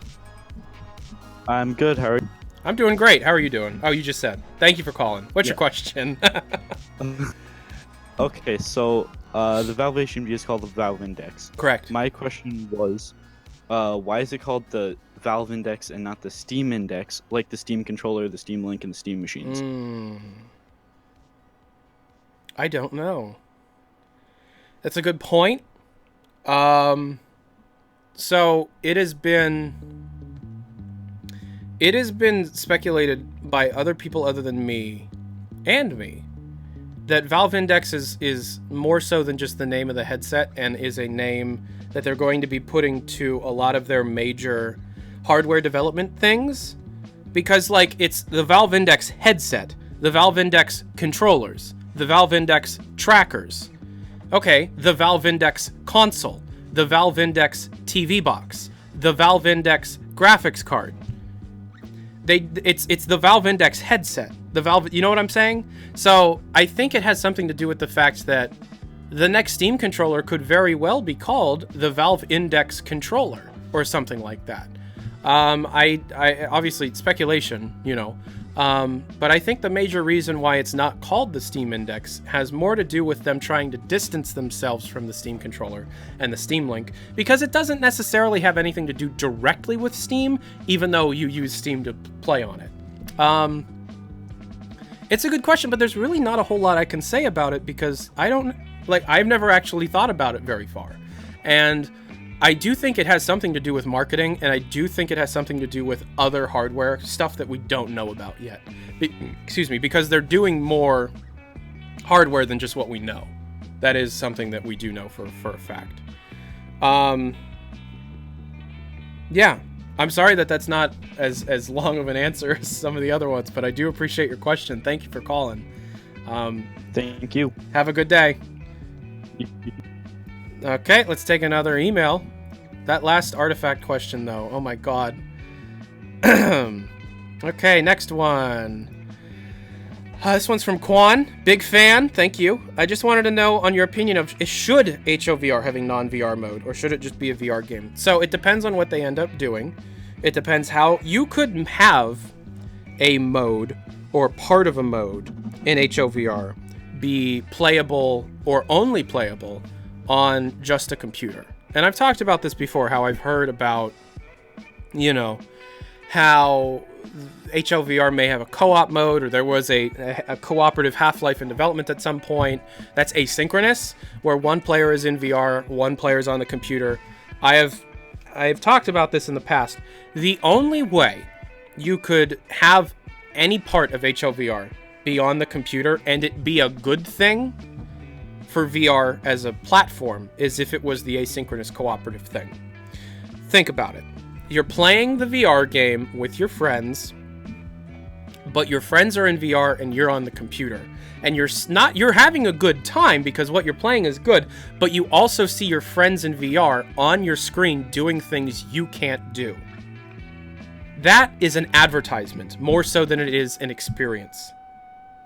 I'm good. How are you? I'm doing great. How are you doing? Oh, you just said. Thank you for calling. What's your question? Okay, so the Valve HMG is called the Valve Index. Correct. My question was, why is it called the Valve Index and not the Steam Index, like the Steam controller, the Steam Link, and the Steam machines? I don't know. That's a good point. So it has been speculated by other people other than me and me that Valve Index is more so than just the name of the headset and is a name that they're going to be putting to a lot of their major hardware development things, because like it's the Valve Index headset, the Valve Index controllers, the Valve Index trackers. Okay, the Valve Index console, the Valve Index TV box, the Valve Index graphics card. It's the Valve Index headset. The Valve, you know what I'm saying? So I think it has something to do with the fact that the next Steam controller could very well be called the Valve Index controller or something like that. I obviously speculation, you know, but I think the major reason why it's not called the Steam Index has more to do with them trying to distance themselves from the Steam controller and the Steam Link, because it doesn't necessarily have anything to do directly with Steam, even though you use Steam to play on it. It's a good question, but there's really not a whole lot I can say about it, because I've never actually thought about it very far. And I do think it has something to do with marketing, and I do think it has something to do with other hardware stuff that we don't know about yet. Because they're doing more hardware than just what we know. That is something that we do know for a fact. Yeah, I'm sorry that that's not as long of an answer as some of the other ones, but I do appreciate your question. Thank you for calling. Thank you. Have a good day. Okay, let's take another email. That last artifact question, though. Oh my god. Okay, next one. This one's from Quan. Big fan. Thank you. I just wanted to know on your opinion of should HOVR having non-VR mode, or should it just be a VR game? So it depends on what they end up doing. It depends how you could have a mode or part of a mode in HOVR be playable or only playable on just a computer. And I've talked about this before, how I've heard about, you know, how HOVR may have a co-op mode, or there was a cooperative Half-Life in development at some point that's asynchronous, where one player is in VR, one player is on the computer. I've talked about this in the past. The only way you could have any part of HOVR be on the computer and it be a good thing for VR as a platform is if it was the asynchronous cooperative thing. Think about it. You're playing the VR game with your friends, but your friends are in VR and you're on the computer. And you're having a good time because what you're playing is good, but you also see your friends in VR on your screen doing things you can't do. That is an advertisement, more so than it is an experience.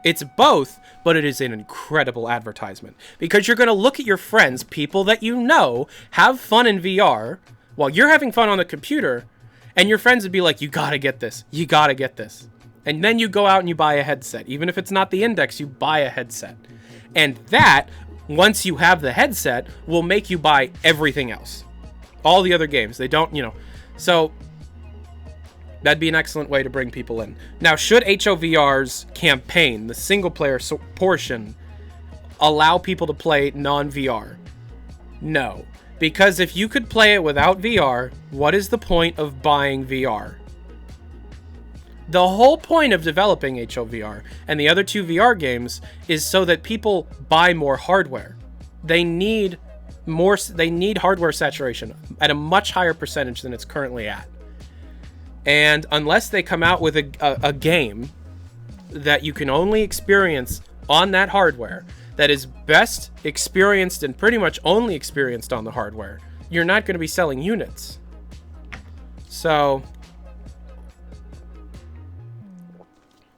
It's both, but it is an incredible advertisement, because you're going to look at your friends, people that you know, have fun in VR while you're having fun on the computer, and your friends would be like, you gotta get this, you gotta get this. And then you go out and you buy a headset. Even if it's not the Index, you buy a headset. And that, once you have the headset, will make you buy everything else. All the other games. They don't, you know. So that'd be an excellent way to bring people in. Now, should HOVR's campaign, the single-player portion, allow people to play non-VR? No. Because if you could play it without VR, what is the point of buying VR? The whole point of developing HOVR and the other two VR games is so that people buy more hardware. They need hardware saturation at a much higher percentage than it's currently at. And unless they come out with a game that you can only experience on that hardware, that is best experienced and pretty much only experienced on the hardware, you're not going to be selling units. So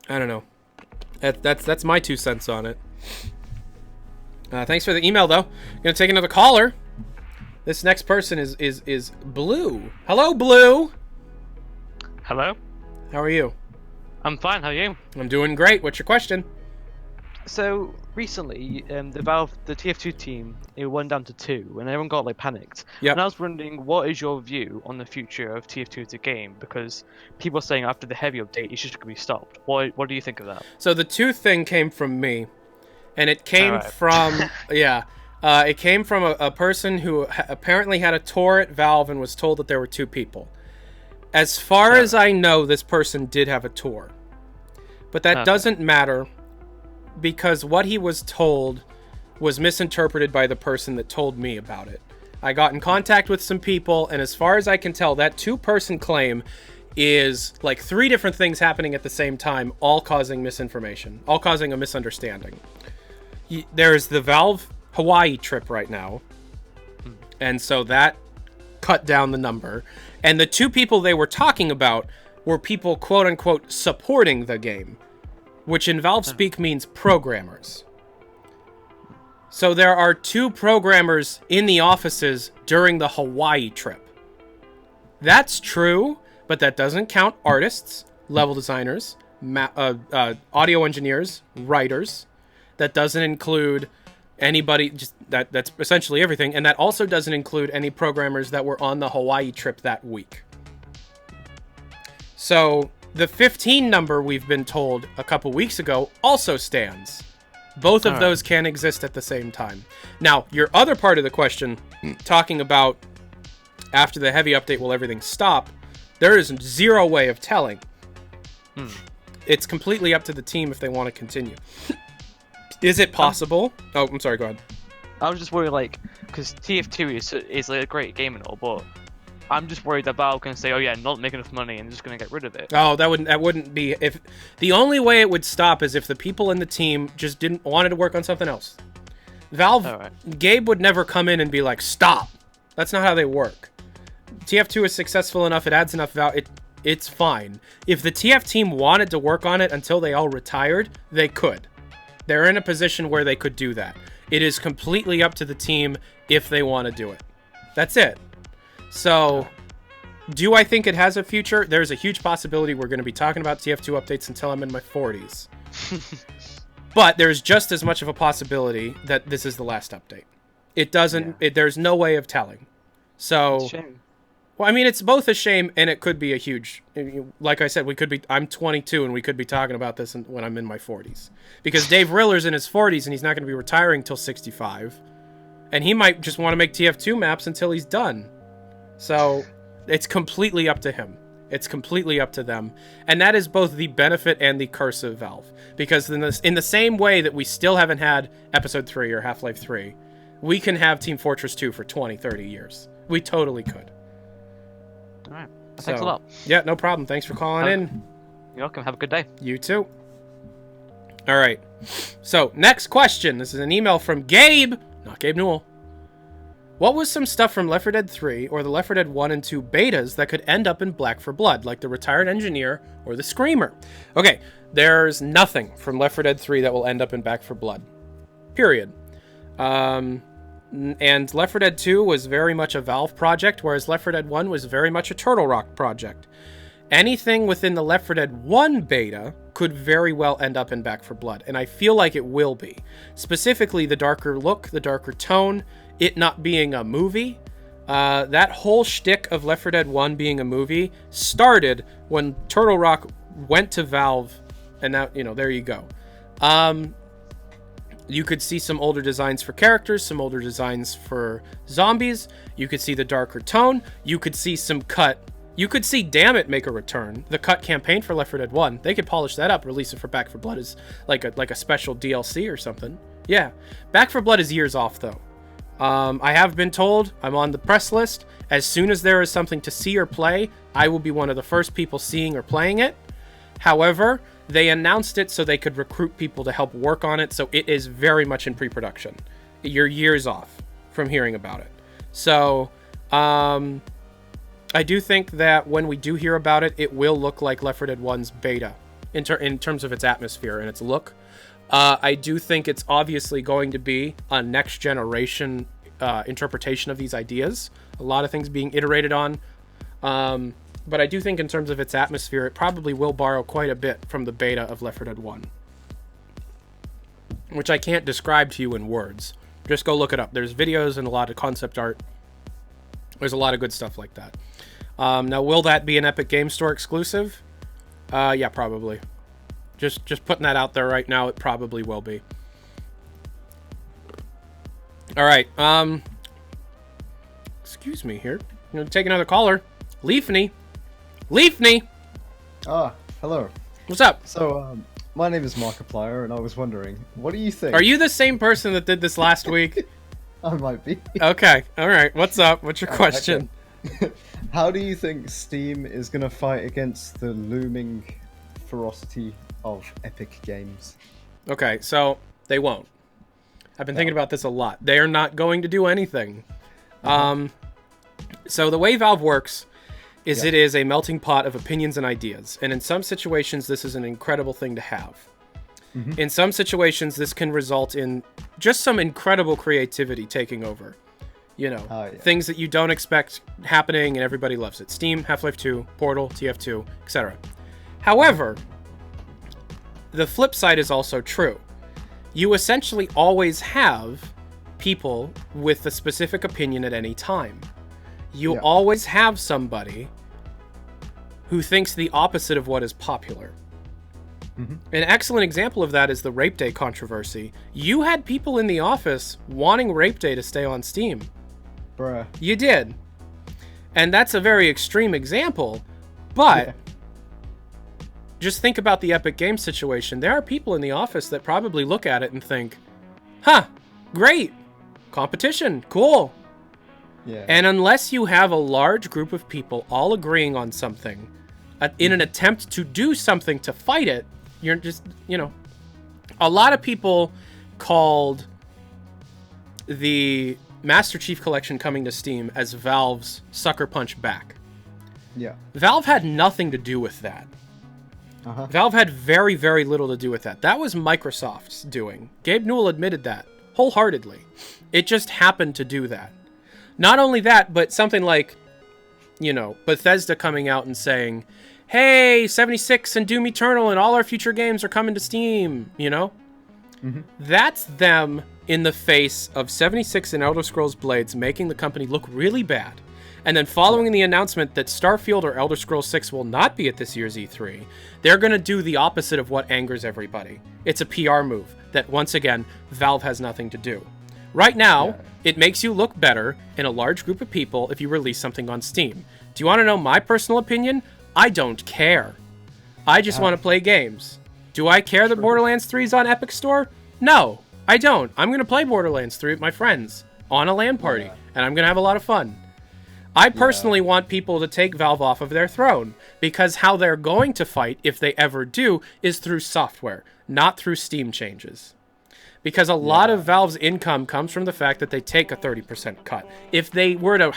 I don't know. That's my 2 cents on it. Thanks for the email, though. Gonna take another caller. This next person is Blue. Hello, Blue. Hello. How are you? I'm fine. How are you? I'm doing great. What's your question? So recently, the TF2 team, it went down to 2, and everyone got panicked. Yep. And I was wondering, what is your view on the future of TF2 as a game? Because people are saying after the heavy update, it's just going to be stopped. What do you think of that? So the 2 thing came from me, and it came from it came from a person who apparently had a tour at Valve and was told that there were 2 people. As far as I know, this person did have a tour, but that doesn't matter, because what he was told was misinterpreted by the person that told me about it. I got in contact with some people, and as far as I can tell, that 2-person claim is 3 different things happening at the same time, all causing misinformation, all causing a misunderstanding. There's the Valve Hawaii trip right now, and so that cut down the number. And the 2 people they were talking about were people, quote-unquote, supporting the game, which in Valve speak means programmers. So there are 2 programmers in the offices during the Hawaii trip. That's true, but that doesn't count artists, level designers, audio engineers, writers. That doesn't include anybody, just that's essentially everything. And that also doesn't include any programmers that were on the Hawaii trip that week. So the 15 number we've been told a couple weeks ago also stands. Both of those can exist at the same time. Now, your other part of the question, talking about after the heavy update will everything stop, there is 0 way of telling. It's completely up to the team if they want to continue. Is it possible? Oh, I'm sorry, go ahead. I was just worried, like, because TF2 is like a great game and all, but I'm just worried that Valve can say, oh yeah, not making enough money and just gonna get rid of it. Oh, that wouldn't be, if the only way it would stop is if the people in the team just wanted to work on something else. Valve, Gabe would never come in and be like, stop. That's not how they work. TF2 is successful enough, it adds enough value, it's fine. If the TF team wanted to work on it until they all retired, they could. They're in a position where they could do that. It is completely up to the team if they want to do it. That's it. So, do I think it has a future? There's a huge possibility we're going to be talking about TF2 updates until I'm in my 40s. But there's just as much of a possibility that this is the last update. It doesn't, there's no way of telling. So, It's a shame. well, I mean, it's both a shame and it could be a huge, like I said, I'm 22 and we could be talking about this when I'm in my 40s. Because Dave Riller's in his 40s and he's not going to be retiring till 65. And he might just want to make TF2 maps until he's done. So, it's completely up to him. It's completely up to them. And that is both the benefit and the curse of Valve. Because in the same way that we still haven't had Episode 3 or Half-Life 3, we can have Team Fortress 2 for 20, 30 years. We totally could. All right. Thanks a lot. Yeah, no problem. Thanks for calling in. You're welcome. Have a good day. You too. All right. So, next question. This is an email from Gabe, not Gabe Newell. What was some stuff from Left 4 Dead 3 or the Left 4 Dead 1 and 2 betas that could end up in Black 4 Blood, like the Retired Engineer or the Screamer? Okay, there's nothing from Left 4 Dead 3 that will end up in Black 4 Blood. Period. And Left 4 Dead 2 was very much a Valve project, whereas Left 4 Dead 1 was very much a Turtle Rock project. Anything within the Left 4 Dead 1 beta could very well end up in Back 4 Blood, and I feel like it will be. Specifically, the darker look, the darker tone, it not being a movie. That whole shtick of Left 4 Dead 1 being a movie started when Turtle Rock went to Valve, and now, there you go. You could see some older designs for characters, some older designs for zombies. You could see the darker tone. You could see some cut. You could see Damn It make a return. The cut campaign for Left 4 Dead 1. They could polish that up, release it for Back 4 Blood as like a special DLC or something. Yeah. Back 4 Blood is years off, though. I have been told, I'm on the press list. As soon as there is something to see or play, I will be one of the first people seeing or playing it. However, they announced it so they could recruit people to help work on it, so it is very much in pre-production. You're years off from hearing about it. So, I do think that when we do hear about it, it will look like Left 4 Dead 1's beta in terms of its atmosphere and its look. I do think it's obviously going to be a next generation interpretation of these ideas. A lot of things being iterated on. But I do think in terms of its atmosphere, it probably will borrow quite a bit from the beta of Left 4 Dead 1. Which I can't describe to you in words. Just go look it up. There's videos and a lot of concept art. There's a lot of good stuff like that. Now, will that be an Epic Game Store exclusive? Yeah, probably. Just putting that out there right now, it probably will be. All right. Excuse me here. Take another caller. Leafney. Ah, hello. What's up? So, my name is Markiplier, and I was wondering, what do you think? Are you the same person that did this last week? I might be. Okay. All right. What's up? What's your question? Okay. How do you think Steam is going to fight against the looming ferocity of Epic Games? Okay, so they won't. I've been thinking about this a lot. They are not going to do anything. So the way Valve works is it is a melting pot of opinions and ideas. And in some situations, this is an incredible thing to have. In some situations, this can result in just some incredible creativity taking over. You know, Oh, yeah. things that you don't expect happening and everybody loves it. Steam, Half-Life 2, Portal, TF2, etc. However, the flip side is also true. You essentially always have people with a specific opinion at any time. You Yeah. always have somebody who thinks the opposite of what is popular. An excellent example of that is the Rape Day controversy. You had people in the office wanting Rape Day to stay on Steam. Bruh. You did. And that's a very extreme example, but Yeah. just think about the Epic Games situation. There are people in the office that probably look at it and think, huh, great, competition, cool. Yeah. And unless you have a large group of people all agreeing on something in an attempt to do something to fight it, you're just, you know, a lot of people called the Master Chief Collection coming to Steam as Valve's sucker punch back. Yeah. Valve had nothing to do with that. Uh-huh. Valve had very, very little to do with that. That was Microsoft's doing. Gabe Newell admitted that wholeheartedly. It just happened to do that. Not only that, but something like, you know, Bethesda coming out and saying, hey, 76 and Doom Eternal and all our future games are coming to Steam, you know? That's them in the face of 76 and Elder Scrolls Blades making the company look really bad. And then following the announcement that Starfield or Elder Scrolls 6 will not be at this year's E3, they're going to do the opposite of what angers everybody. It's a PR move that, once again, Valve has nothing to do. Right now, it makes you look better in a large group of people if you release something on Steam. Do you want to know my personal opinion? I don't care. I just want to play games. Do I care that Borderlands 3 is on Epic Store? No, I don't. I'm going to play Borderlands 3 with my friends on a LAN party, and I'm going to have a lot of fun. I personally want people to take Valve off of their throne, because how they're going to fight, if they ever do, is through software, not through Steam changes. Because a lot of Valve's income comes from the fact that they take a 30% cut. If they were to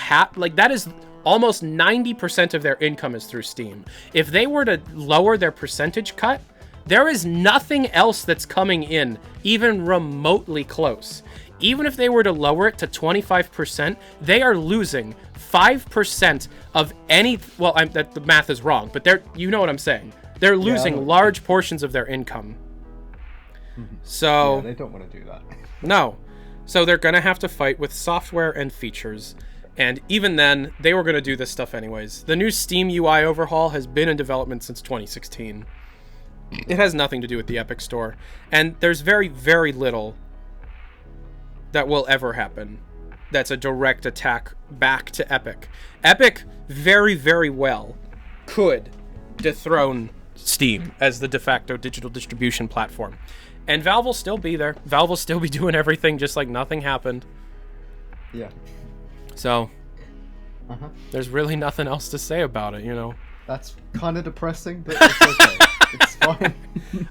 that is almost 90% of their income is through Steam. If they were to lower their percentage cut, there is nothing else that's coming in even remotely close. Even if they were to lower it to 25%, they are losing 5% of any. Well, the math is wrong, but you know what I'm saying. They're losing large portions of their income. So they don't want to do that. No. So they're going to have to fight with software and features. And even then, they were going to do this stuff anyways. The new Steam UI overhaul has been in development since 2016. It has nothing to do with the Epic Store. And there's very, very little that will ever happen that's a direct attack back to Epic. Epic very, very well could dethrone Steam as the de facto digital distribution platform. And Valve will still be there. Valve will still be doing everything just like nothing happened. Yeah. So, there's really nothing else to say about it, you know. That's kind of depressing, but it's okay. It's fine.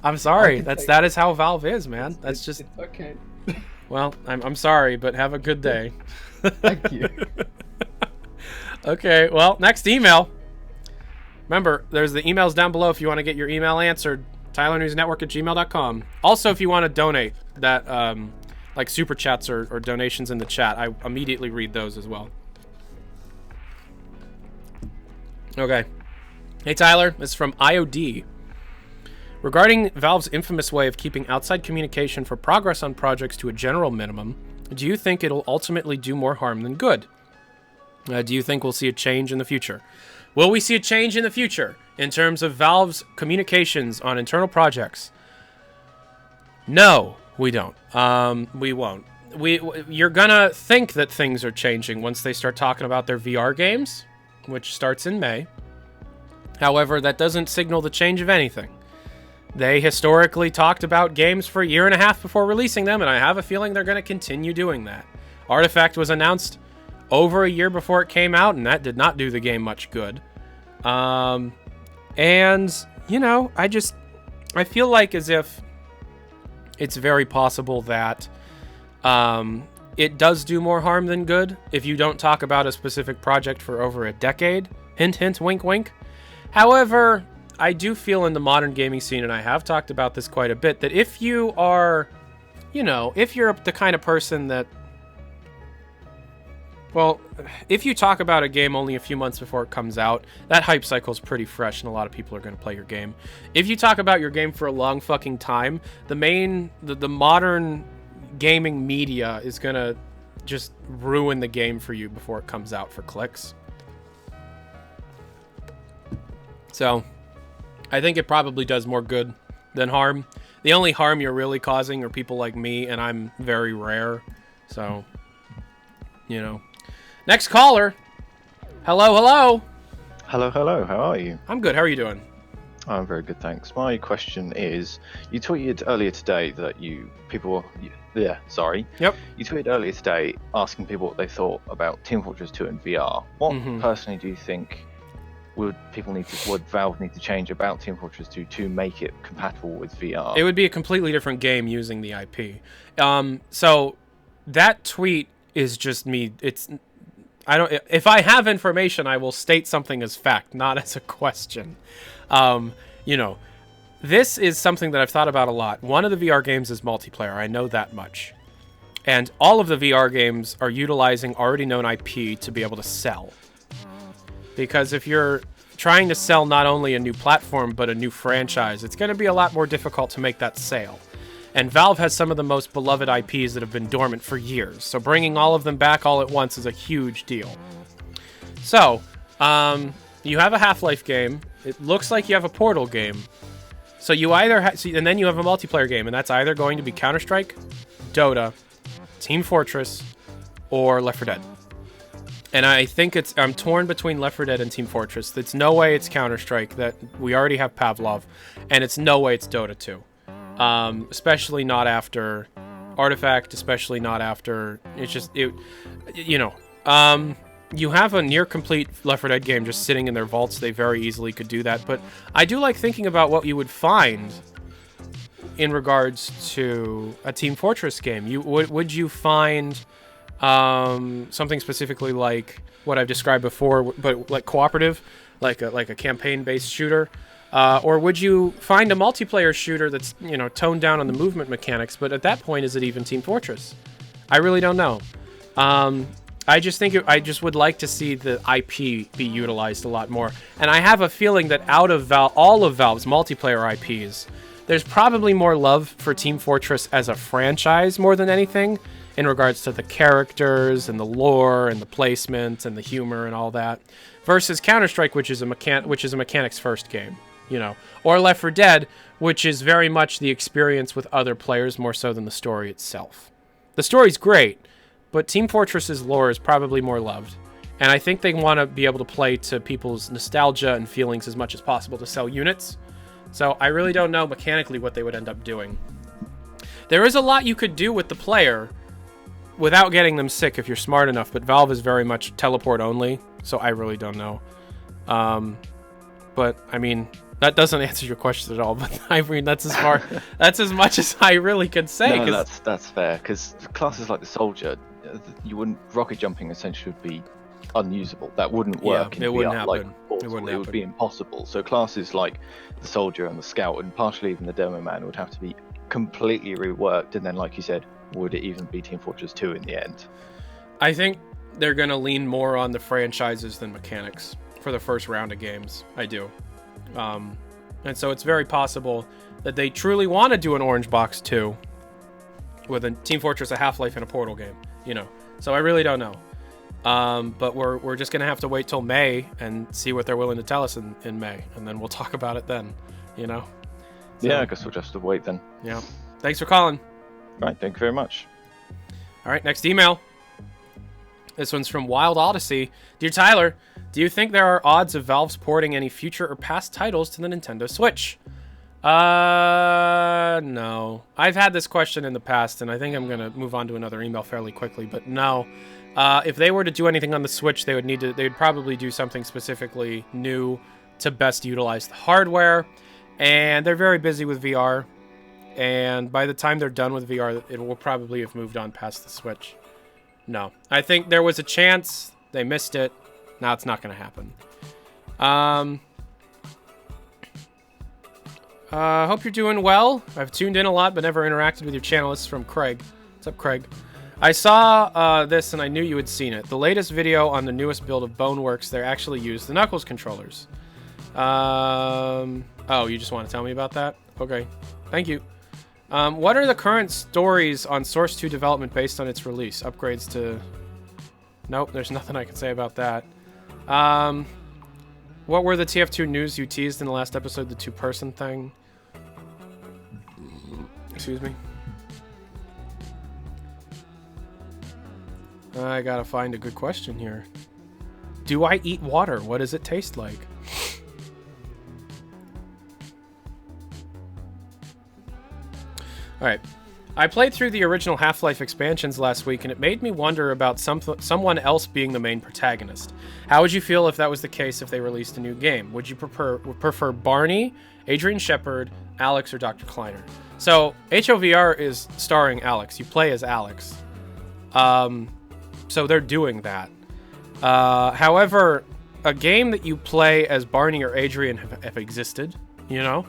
I'm sorry. That is how Valve is, man. That's just It's okay. well. I'm sorry, but have a good day. Thank you. Okay. Well, next email. Remember, there's the emails down below if you want to get your email answered. TylerNewsNetwork@gmail.com. Also, if you want to donate, that like super chats or donations in the chat, I immediately read those as well. Okay. Hey Tyler, this is from IOD. Regarding Valve's infamous way of keeping outside communication for progress on projects to a general minimum, do you think it'll ultimately do more harm than good? Do you think we'll see a change in the future? Will we see a change in the future in terms of Valve's communications on internal projects? No, we don't. We won't. You're gonna think that things are changing once they start talking about their VR games, which starts in May. However, that doesn't signal the change of anything. They historically talked about games for a year and a half before releasing them, and I have a feeling they're going to continue doing that. Artifact was announced over a year before it came out, and that did not do the game much good. And, you know, I feel like as if it's very possible that it does do more harm than good if you don't talk about a specific project for over a decade. Hint, hint, wink, wink. However, I do feel in the modern gaming scene, and I have talked about this quite a bit, that if you are you know, if you're the kind of person that, well, if you talk about a game only a few months before it comes out, that hype cycle is pretty fresh and a lot of people are going to play your game. If you talk about your game for a long fucking time, the modern gaming media is going to just ruin the game for you before it comes out for clicks. So, I think it probably does more good than harm. The only harm you're really causing are people like me, and I'm very rare. So, you know. Next caller. Hello, hello. Hello, hello. How are you? I'm good. How are you doing? I'm very good, thanks. My question is, you tweeted earlier today that You tweeted earlier today asking people what they thought about Team Fortress 2 in VR. What personally do you think would Valve need to change about Team Fortress 2 to make it compatible with VR? It would be a completely different game using the IP. So that tweet is just me. If I have information, I will state something as fact, not as a question. You know, this is something that I've thought about a lot. One of the VR games is multiplayer. I know that much. And all of the VR games are utilizing already known IP to be able to sell. Because if you're trying to sell not only a new platform, but a new franchise, it's going to be a lot more difficult to make that sale. And Valve has some of the most beloved IPs that have been dormant for years. So bringing all of them back all at once is a huge deal. So, you have a Half-Life game. It looks like you have a Portal game. So you either and then you have a multiplayer game, and that's either going to be Counter-Strike, Dota, Team Fortress, or Left 4 Dead. And I think I'm torn between Left 4 Dead and Team Fortress. It's no way it's Counter-Strike, that we already have Pavlov, and it's no way it's Dota 2. Especially not after Artifact, especially not after, you have a near complete Left 4 Dead game just sitting in their vaults. They very easily could do that, but I do like thinking about what you would find in regards to a Team Fortress game. Would you find something specifically like what I've described before, but like cooperative, like a campaign-based shooter? Or would you find a multiplayer shooter that's, toned down on the movement mechanics, but at that point, is it even Team Fortress? I really don't know. I just think I just would like to see the IP be utilized a lot more. And I have a feeling that out of all of Valve's multiplayer IPs, there's probably more love for Team Fortress as a franchise more than anything, in regards to the characters and the lore and the placement and the humor and all that, versus Counter-Strike, which is a mechanics first game. Or Left 4 Dead, which is very much the experience with other players more so than the story itself. The story's great, but Team Fortress's lore is probably more loved, and I think they want to be able to play to people's nostalgia and feelings as much as possible to sell units. So I really don't know mechanically what they would end up doing. There is a lot you could do with the player without getting them sick if you're smart enough, but Valve is very much teleport only, so I really don't know. But I mean, that doesn't answer your question at all. But I mean, that's as much as I really could say. No, that's fair. Because classes like the soldier, rocket jumping essentially would be unusable. That wouldn't work. Yeah, it wouldn't happen. It would be impossible. So classes like the soldier and the scout, and partially even the demo man, would have to be completely reworked. And then, like you said, would it even be Team Fortress 2 in the end? I think they're going to lean more on the franchises than mechanics for the first round of games. I do. And so it's very possible that they truly want to do an Orange Box 2 with a Team Fortress, a Half-Life, and a Portal game, So I really don't know. But we're just going to have to wait till May and see what they're willing to tell us in May, and then we'll talk about it then, So, yeah, I guess we'll just have to wait then. Yeah. Thanks for calling. Right, thank you very much. All right, next email. This one's from Wild Odyssey. Dear Tyler, do you think there are odds of Valve's porting any future or past titles to the Nintendo Switch? No. I've had this question in the past, and I think I'm going to move on to another email fairly quickly, but no. If they were to do anything on the Switch, they'd probably do something specifically new to best utilize the hardware, and they're very busy with VR, and by the time they're done with VR, it will probably have moved on past the Switch. No. I think there was a chance. They missed it. Now it's not going to happen. Hope you're doing well. I've tuned in a lot, but never interacted with your channel. This is from Craig. What's up, Craig? I saw this, and I knew you had seen it. The latest video on the newest build of Boneworks, they actually used the Knuckles controllers. Oh, you just want to tell me about that? Okay. Thank you. What are the current stories on Source 2 development based on its release? Upgrades to... Nope, there's nothing I can say about that. What were the TF2 news you teased in the last episode, the two-person thing? Excuse me. I gotta find a good question here. Do I eat water? What does it taste like? Alright. I played through the original Half-Life expansions last week, and it made me wonder about someone else being the main protagonist. How would you feel if that was the case if they released a new game? Would you prefer Barney, Adrian Shepard, Alex, or Dr. Kleiner? So, HOVR is starring Alex. You play as Alex. So they're doing that. However, a game that you play as Barney or Adrian have existed, you know?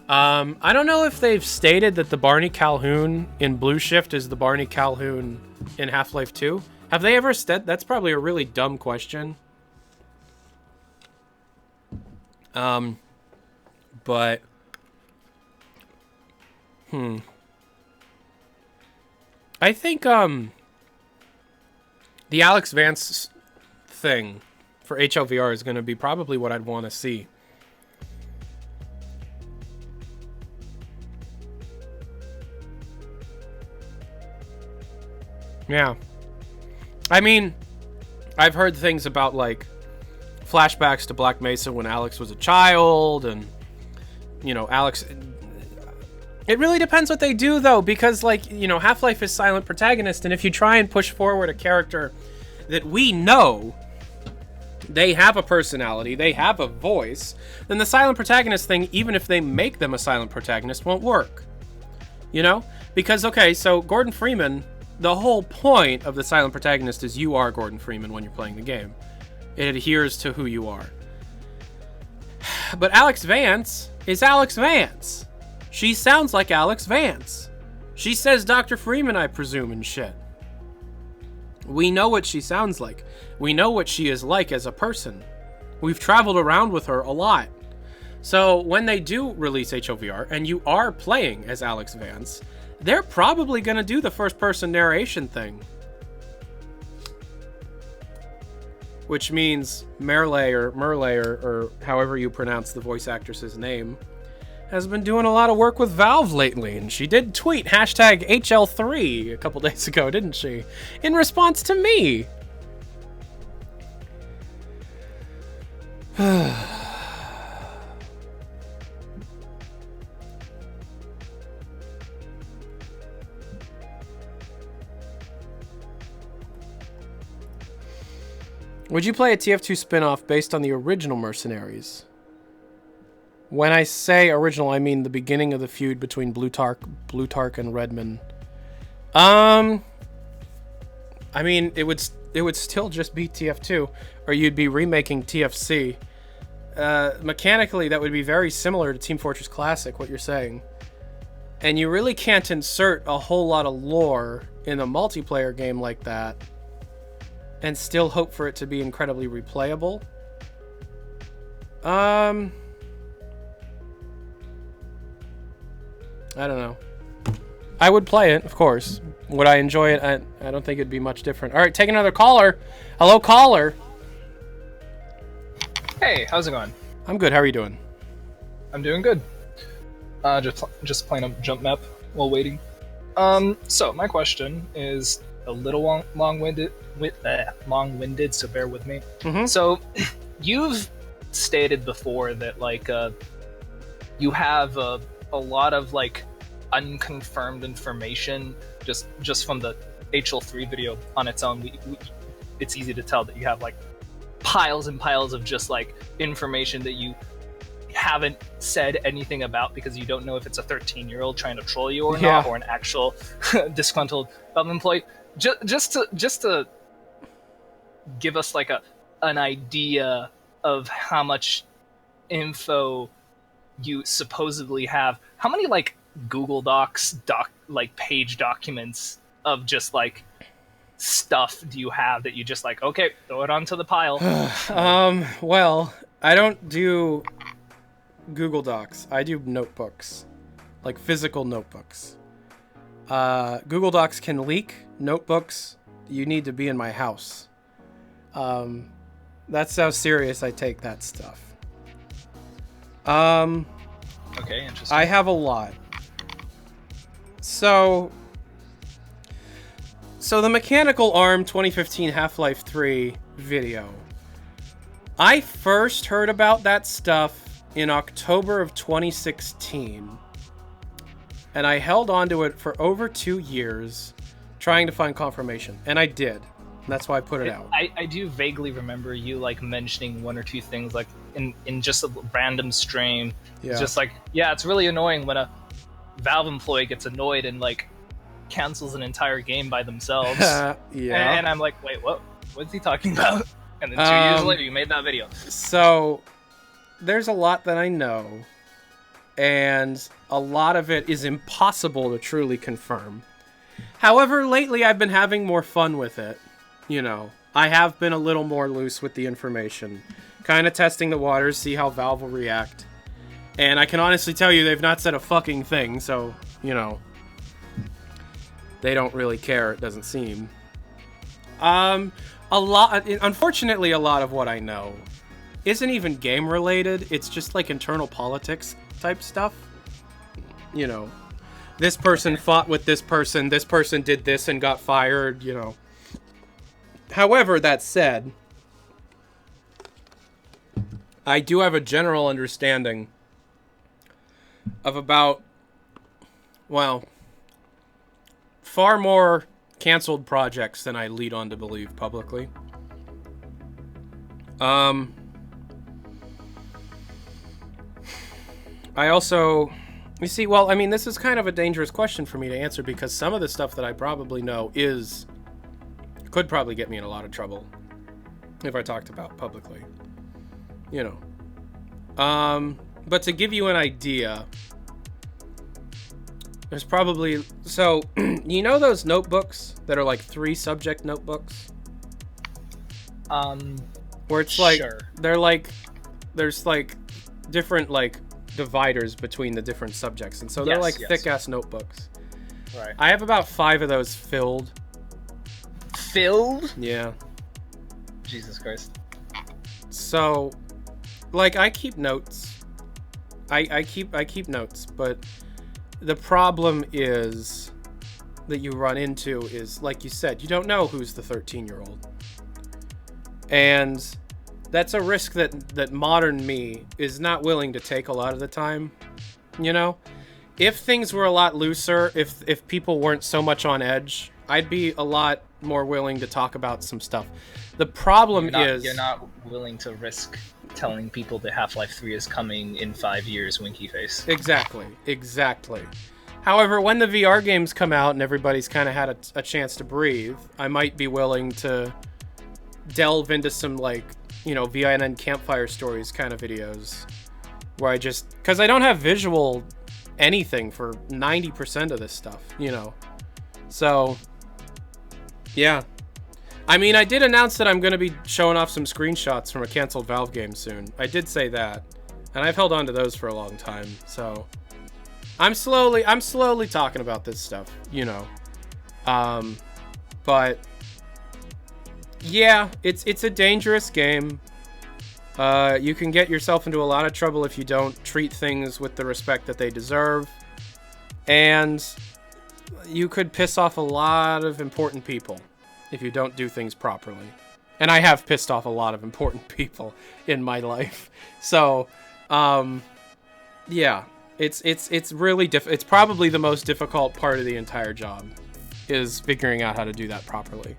I don't know if they've stated that the Barney Calhoun in Blue Shift is the Barney Calhoun in Half-Life 2. Have they ever said? That's probably a really dumb question. But... I think, the Alex Vance thing for HLVR is going to be probably what I'd want to see. Yeah. I mean, I've heard things about, like, flashbacks to Black Mesa when Alex was a child, and, you know, Alex... It really depends what they do, though, because, like, you know, Half-Life is silent protagonist, and if you try and push forward a character that we know they have a personality, they have a voice, then the silent protagonist thing, even if they make them a silent protagonist, won't work. You know? Because, okay, so Gordon Freeman, the whole point of the silent protagonist is you are Gordon Freeman when you're playing the game. It adheres to who you are. But Alex Vance is Alex Vance. She sounds like Alex Vance. She says Dr. Freeman, I presume, and shit. We know what she sounds like. We know what she is like as a person. We've traveled around with her a lot. So when they do release HOVR, and you are playing as Alex Vance, they're probably going to do the first-person narration thing. Which means Merle or however you pronounce the voice actress's name, has been doing a lot of work with Valve lately, and she did tweet hashtag HL3 a couple days ago, didn't she? In response to me. Would you play a TF2 spin-off based on the original Mercenaries? When I say original, I mean the beginning of the feud between Blutark and Redman. I mean, it would still just be TF2, or you'd be remaking TFC. Mechanically, that would be very similar to Team Fortress Classic, what you're saying. And you really can't insert a whole lot of lore in a multiplayer game like that and still hope for it to be incredibly replayable. I don't know. I would play it, of course. Would I enjoy it? I don't think it'd be much different. All right, take another caller. Hello, caller. Hey, how's it going? I'm good. How are you doing? I'm doing good. Just playing a jump map while waiting. So my question is a little long-winded, so bear with me. Mm-hmm. So, you've stated before that like you have a lot of like unconfirmed information just from the HL3 video on its own. It's easy to tell that you have like piles and piles of just like information that you haven't said anything about because you don't know if it's a 13-year-old trying to troll you or not, or an actual disgruntled Valve employee. Just to give us like an idea of how much info you supposedly have how many like Google Docs like page documents of just like stuff do you have that you just like, okay, throw it onto the pile? Well, I don't do Google Docs. I do notebooks, like physical notebooks. Google Docs can leak. Notebooks, you need to be in my house. That's how serious I take that stuff. Okay, interesting. I have a lot. So the Mechanical Arm 2015 Half-Life 3 video. I first heard about that stuff in October of 2016. And I held on to it for over 2 years, trying to find confirmation. And I did. That's why I put it out. I do vaguely remember you like mentioning one or two things like in just a random stream. Yeah. It's just like, yeah, it's really annoying when a Valve employee gets annoyed and like cancels an entire game by themselves. Yeah. And I'm like, wait, what's he talking about? And then 2 years later, you made that video. So there's a lot that I know, and a lot of it is impossible to truly confirm. However, lately I've been having more fun with it. You know, I have been a little more loose with the information, kind of testing the waters, see how Valve will react. And I can honestly tell you they've not said a fucking thing, so, you know, they don't really care, it doesn't seem. Unfortunately, a lot of what I know isn't even game related. It's just like internal politics type stuff. You know, this person fought with this person did this and got fired, you know. However, that said, I do have a general understanding of about, well, far more canceled projects than I lead on to believe publicly. I also, you see, well, I mean, this is kind of a dangerous question for me to answer because some of the stuff that I probably know could probably get me in a lot of trouble if I talked about publicly, you know. But to give you an idea, there's probably, so, you know those notebooks that are like 3 subject notebooks? Where it's like, sure. they're like, there's like different like dividers between the different subjects. And so they're like thick ass notebooks. Right. I have about 5 of those filled. Filled? Yeah. Jesus Christ. So, like, I keep notes. I keep notes, but the problem is that you run into is, like you said, you don't know who's the 13-year-old. And that's a risk that modern me is not willing to take a lot of the time, you know? If things were a lot looser, if people weren't so much on edge, I'd be a lot more willing to talk about some stuff. The problem is... You're not willing to risk telling people that Half-Life 3 is coming in 5 years, winky face. Exactly. However, when the VR games come out and everybody's kind of had a chance to breathe, I might be willing to delve into some, like, you know, VINN campfire stories kind of videos where I just... Because I don't have visual anything for 90% of this stuff, you know. So, yeah. I mean, I did announce that I'm going to be showing off some screenshots from a canceled Valve game soon. I did say that. And I've held on to those for a long time, so... I'm slowly talking about this stuff, you know. But... yeah, it's a dangerous game. You can get yourself into a lot of trouble if you don't treat things with the respect that they deserve. And you could piss off a lot of important people if you don't do things properly. And I have pissed off a lot of important people in my life. So, yeah, it's really it's probably the most difficult part of the entire job is figuring out how to do that properly.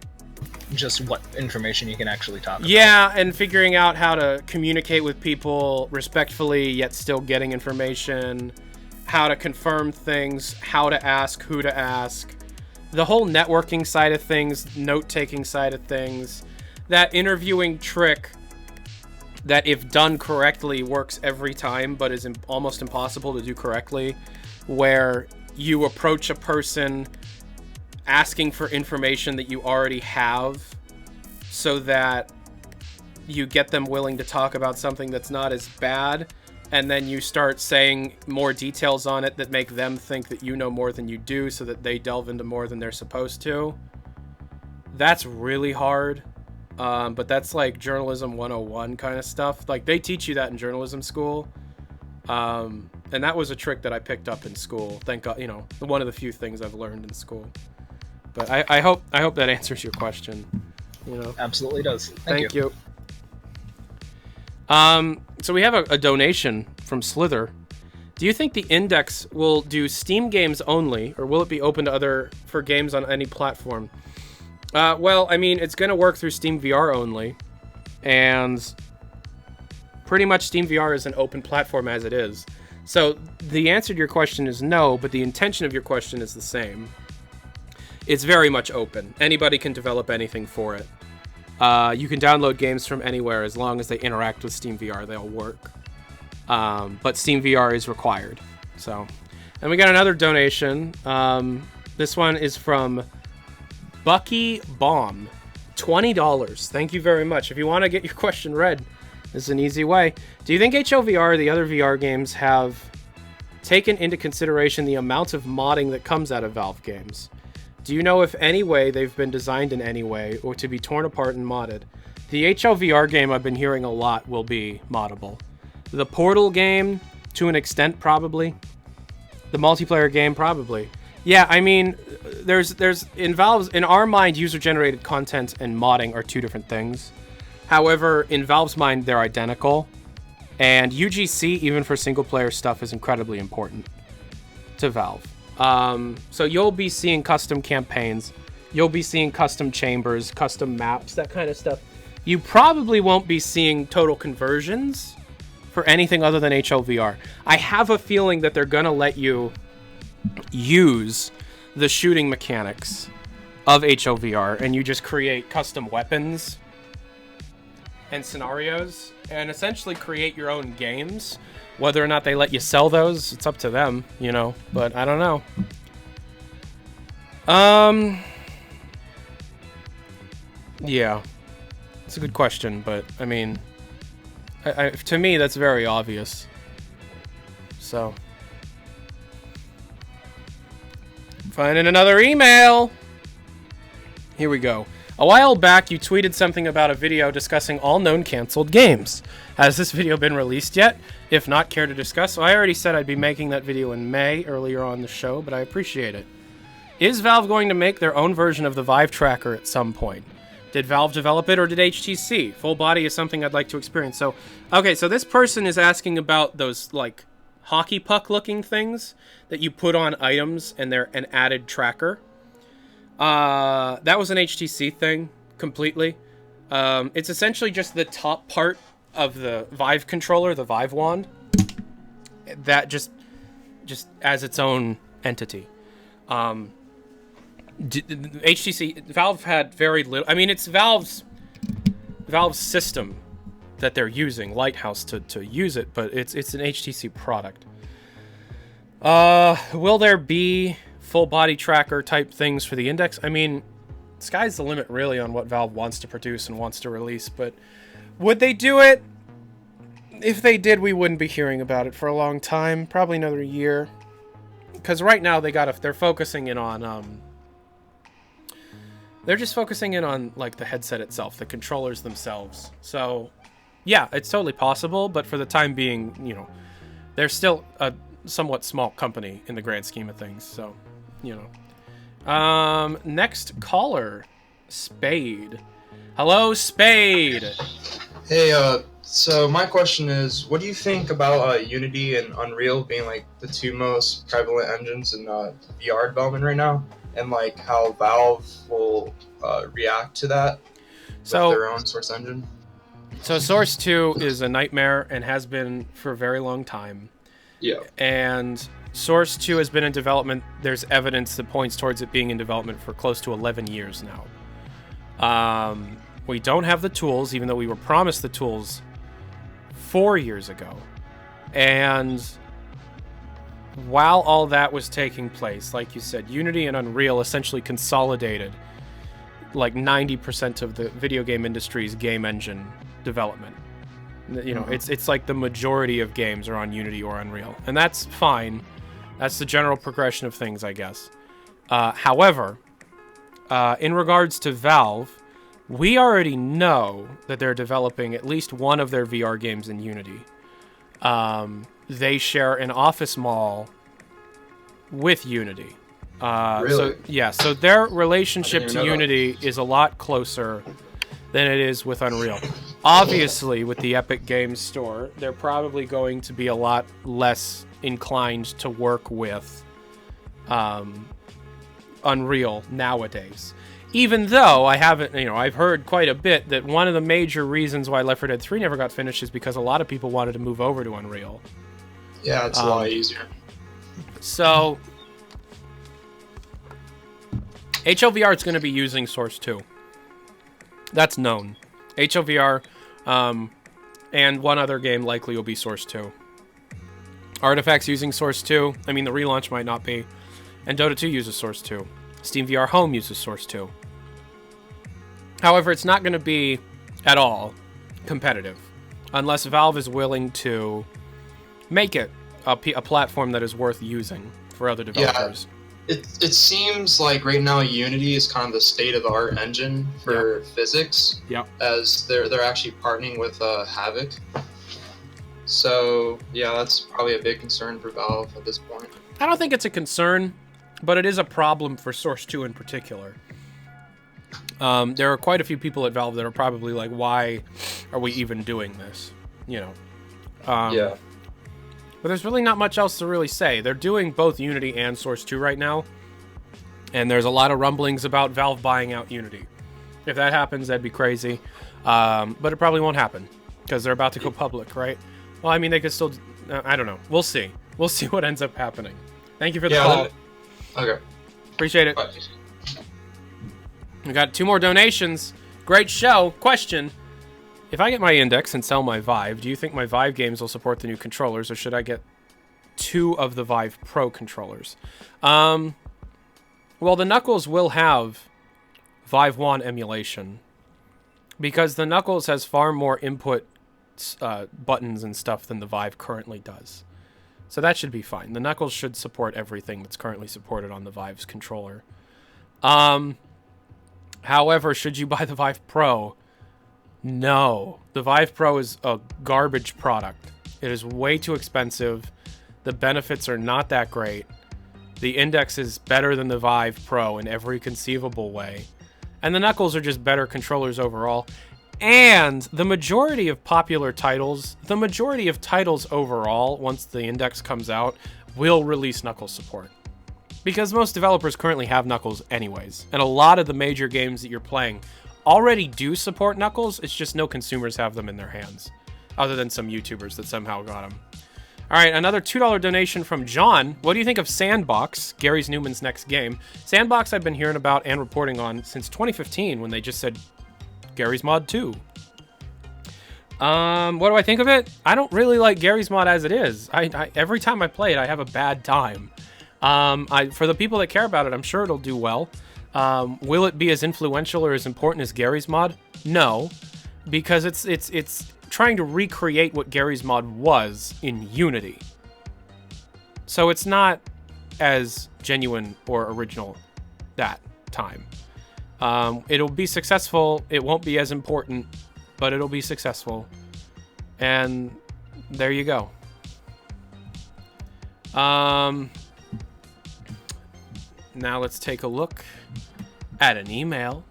Just what information you can actually talk about. Yeah, and figuring out how to communicate with people respectfully, yet still getting information, how to confirm things, how to ask, who to ask, the whole networking side of things, note-taking side of things, that interviewing trick that if done correctly works every time, but is almost impossible to do correctly, where you approach a person asking for information that you already have so that you get them willing to talk about something that's not as bad, and then you start saying more details on it that make them think that you know more than you do so that they delve into more than they're supposed to. That's really hard. But that's like journalism 101 kind of stuff. Like, they teach you that in journalism school. And that was a trick that I picked up in school. Thank God, you know, one of the few things I've learned in school. But I hope that answers your question. You know, Absolutely does. Thank you. So we have a donation from Slither. Do you think the Index will do Steam games only, or will it be open to for games on any platform? Well, I mean, it's going to work through Steam VR only, and pretty much Steam VR is an open platform as it is. So the answer to your question is no, but the intention of your question is the same. It's very much open. Anybody can develop anything for it. You can download games from anywhere as long as they interact with Steam VR, they'll work. But Steam VR is required. So, and we got another donation. This one is from Bucky Bomb, $20. Thank you very much. If you want to get your question read, this is an easy way. Do you think HLVR, the other VR games, have taken into consideration the amount of modding that comes out of Valve games? Do you know if any way they've been designed in any way or to be torn apart and modded? The HLVR game I've been hearing a lot will be moddable. The Portal game, to an extent, probably. The multiplayer game, probably. Yeah, I mean, there's in our mind, user-generated content and modding are two different things. However, in Valve's mind, they're identical. And UGC, even for single-player stuff, is incredibly important to Valve. So you'll be seeing custom campaigns. You'll be seeing custom chambers, custom maps, that kind of stuff. You probably won't be seeing total conversions for anything other than HLVR. I have a feeling that they're going to let you use the shooting mechanics of HLVR, and you just create custom weapons and scenarios and essentially create your own games. Whether or not they let you sell those, it's up to them, you know, but I don't know. Yeah, it's a good question, but I mean, to me, that's very obvious. So, finding another email. Here we go. A while back, you tweeted something about a video discussing all known canceled games. Has this video been released yet? If not, care to discuss? So I already said I'd be making that video in May, earlier on the show, but I appreciate it. Is Valve going to make their own version of the Vive tracker at some point? Did Valve develop it, or did HTC? Full body is something I'd like to experience. So, okay, so this person is asking about those, like, hockey puck-looking things that you put on items, and they're an added tracker. That was an HTC thing, completely. It's essentially just the top part of the Vive controller, the Vive wand, that just as its own entity. HTC, Valve had very little. I mean, it's Valve's system that they're using, Lighthouse, to use it, but it's an HTC product. Will there be full body tracker type things for the Index? I mean, sky's the limit really on what Valve wants to produce and wants to release, but would they do it? If they did, we wouldn't be hearing about it for a long time, probably another year. Because right now they're focusing in on they're just focusing in on like the headset itself, the controllers themselves. So yeah, it's totally possible, but for the time being, you know, they're still a somewhat small company in the grand scheme of things, so you know. Next caller, Spade. Hello, Spade. Hey, so my question is, what do you think about Unity and Unreal being like the two most prevalent engines in VR development right now, and like how Valve will react to that with their own Source engine? So Source 2 is a nightmare and has been for a very long time. Yeah. And Source 2 has been in development. There's evidence that points towards it being in development for close to 11 years now. We don't have the tools, even though we were promised the tools 4 years ago. And while all that was taking place, like you said, Unity and Unreal essentially consolidated like 90% of the video game industry's game engine development. You know, it's like the majority of games are on Unity or Unreal, and that's fine. That's the general progression of things, I guess. However, in regards to Valve, we already know that they're developing at least one of their VR games in Unity. They share an office mall with Unity. Really? So their relationship to Unity is a lot closer than it is with Unreal. Obviously, with the Epic Games Store, they're probably going to be a lot less inclined to work with Unreal nowadays. Even though I've heard quite a bit that one of the major reasons why Left 4 Dead 3 never got finished is because a lot of people wanted to move over to Unreal. Yeah, it's a lot easier. So, HLVR is going to be using Source 2. That's known. HLVR and one other game likely will be Source 2. Artifacts using Source 2. I mean, the relaunch might not be. And Dota 2 uses Source 2. Steam VR Home uses Source 2. However, it's not going to be at all competitive unless Valve is willing to make it a platform that is worth using for other developers. Yeah. It seems like right now Unity is kind of the state-of-the-art engine for physics. Yep. As they're actually partnering with Havoc. So yeah, that's probably a big concern for Valve at this point. I don't think it's a concern, but it is a problem for Source 2 in particular. There are quite a few people at Valve that are probably like, why are we even doing this? You know. Yeah. But there's really not much else to really say. They're doing both Unity and Source 2 right now. And there's a lot of rumblings about Valve buying out Unity. If that happens, that'd be crazy. But it probably won't happen. Because they're about to go public, right? Well, I mean, they could still... I don't know. We'll see. We'll see what ends up happening. Thank you for the call. Okay. Appreciate it. Bye. We got 2 more donations. Great show. Question. If I get my Index and sell my Vive, do you think my Vive games will support the new controllers, or should I get 2 of the Vive Pro controllers? Well, the Knuckles will have Vive 1 emulation, because the Knuckles has far more input buttons and stuff than the Vive currently does. So that should be fine. The Knuckles should support everything that's currently supported on the Vive's controller. However, should you buy the Vive Pro? No. The Vive Pro is a garbage product. It is way too expensive. The benefits are not that great. The Index is better than the Vive Pro in every conceivable way. And the Knuckles are just better controllers overall. And the majority of popular titles, overall, once the Index comes out, will release Knuckles support. Because most developers currently have Knuckles anyways. And a lot of the major games that you're playing already do support Knuckles. It's just no consumers have them in their hands. Other than some YouTubers that somehow got them. Alright, another $2 donation from John. What do you think of Sandbox, Gary's Newman's next game? Sandbox I've been hearing about and reporting on since 2015 when they just said Gary's Mod 2. What do I think of it? I don't really like Gary's Mod as it is. I every time I play it, I have a bad time. For the people that care about it, I'm sure it'll do well. Will it be as influential or as important as Gary's Mod? No, because it's trying to recreate what Gary's Mod was in Unity. So it's not as genuine or original that time. It'll be successful. It won't be as important, but it'll be successful. And there you go. Now let's take a look at an email.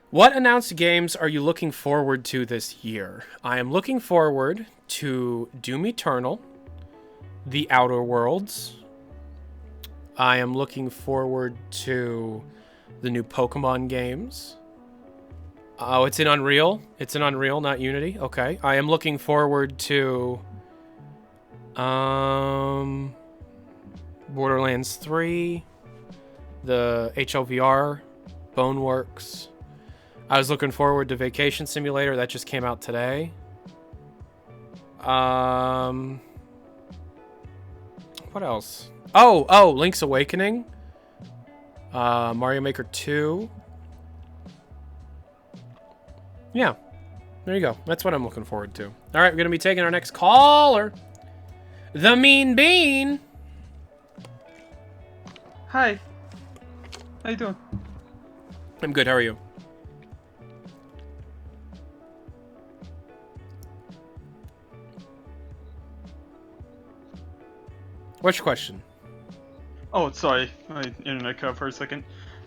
What announced games are you looking forward to this year? I am looking forward to Doom Eternal, The Outer Worlds. I am looking forward to the new Pokemon games. Oh, it's in Unreal. It's in Unreal, not Unity. Okay. I am looking forward to Borderlands 3, the HLVR, Boneworks. I was looking forward to Vacation Simulator. That just came out today. What else? Oh, Link's Awakening. Mario Maker 2. Yeah. There you go. That's what I'm looking forward to. All right, we're going to be taking our next caller. The Mean Bean. Hi. How you doing? I'm good. How are you? What's your question? Oh, sorry. My internet cut for a second.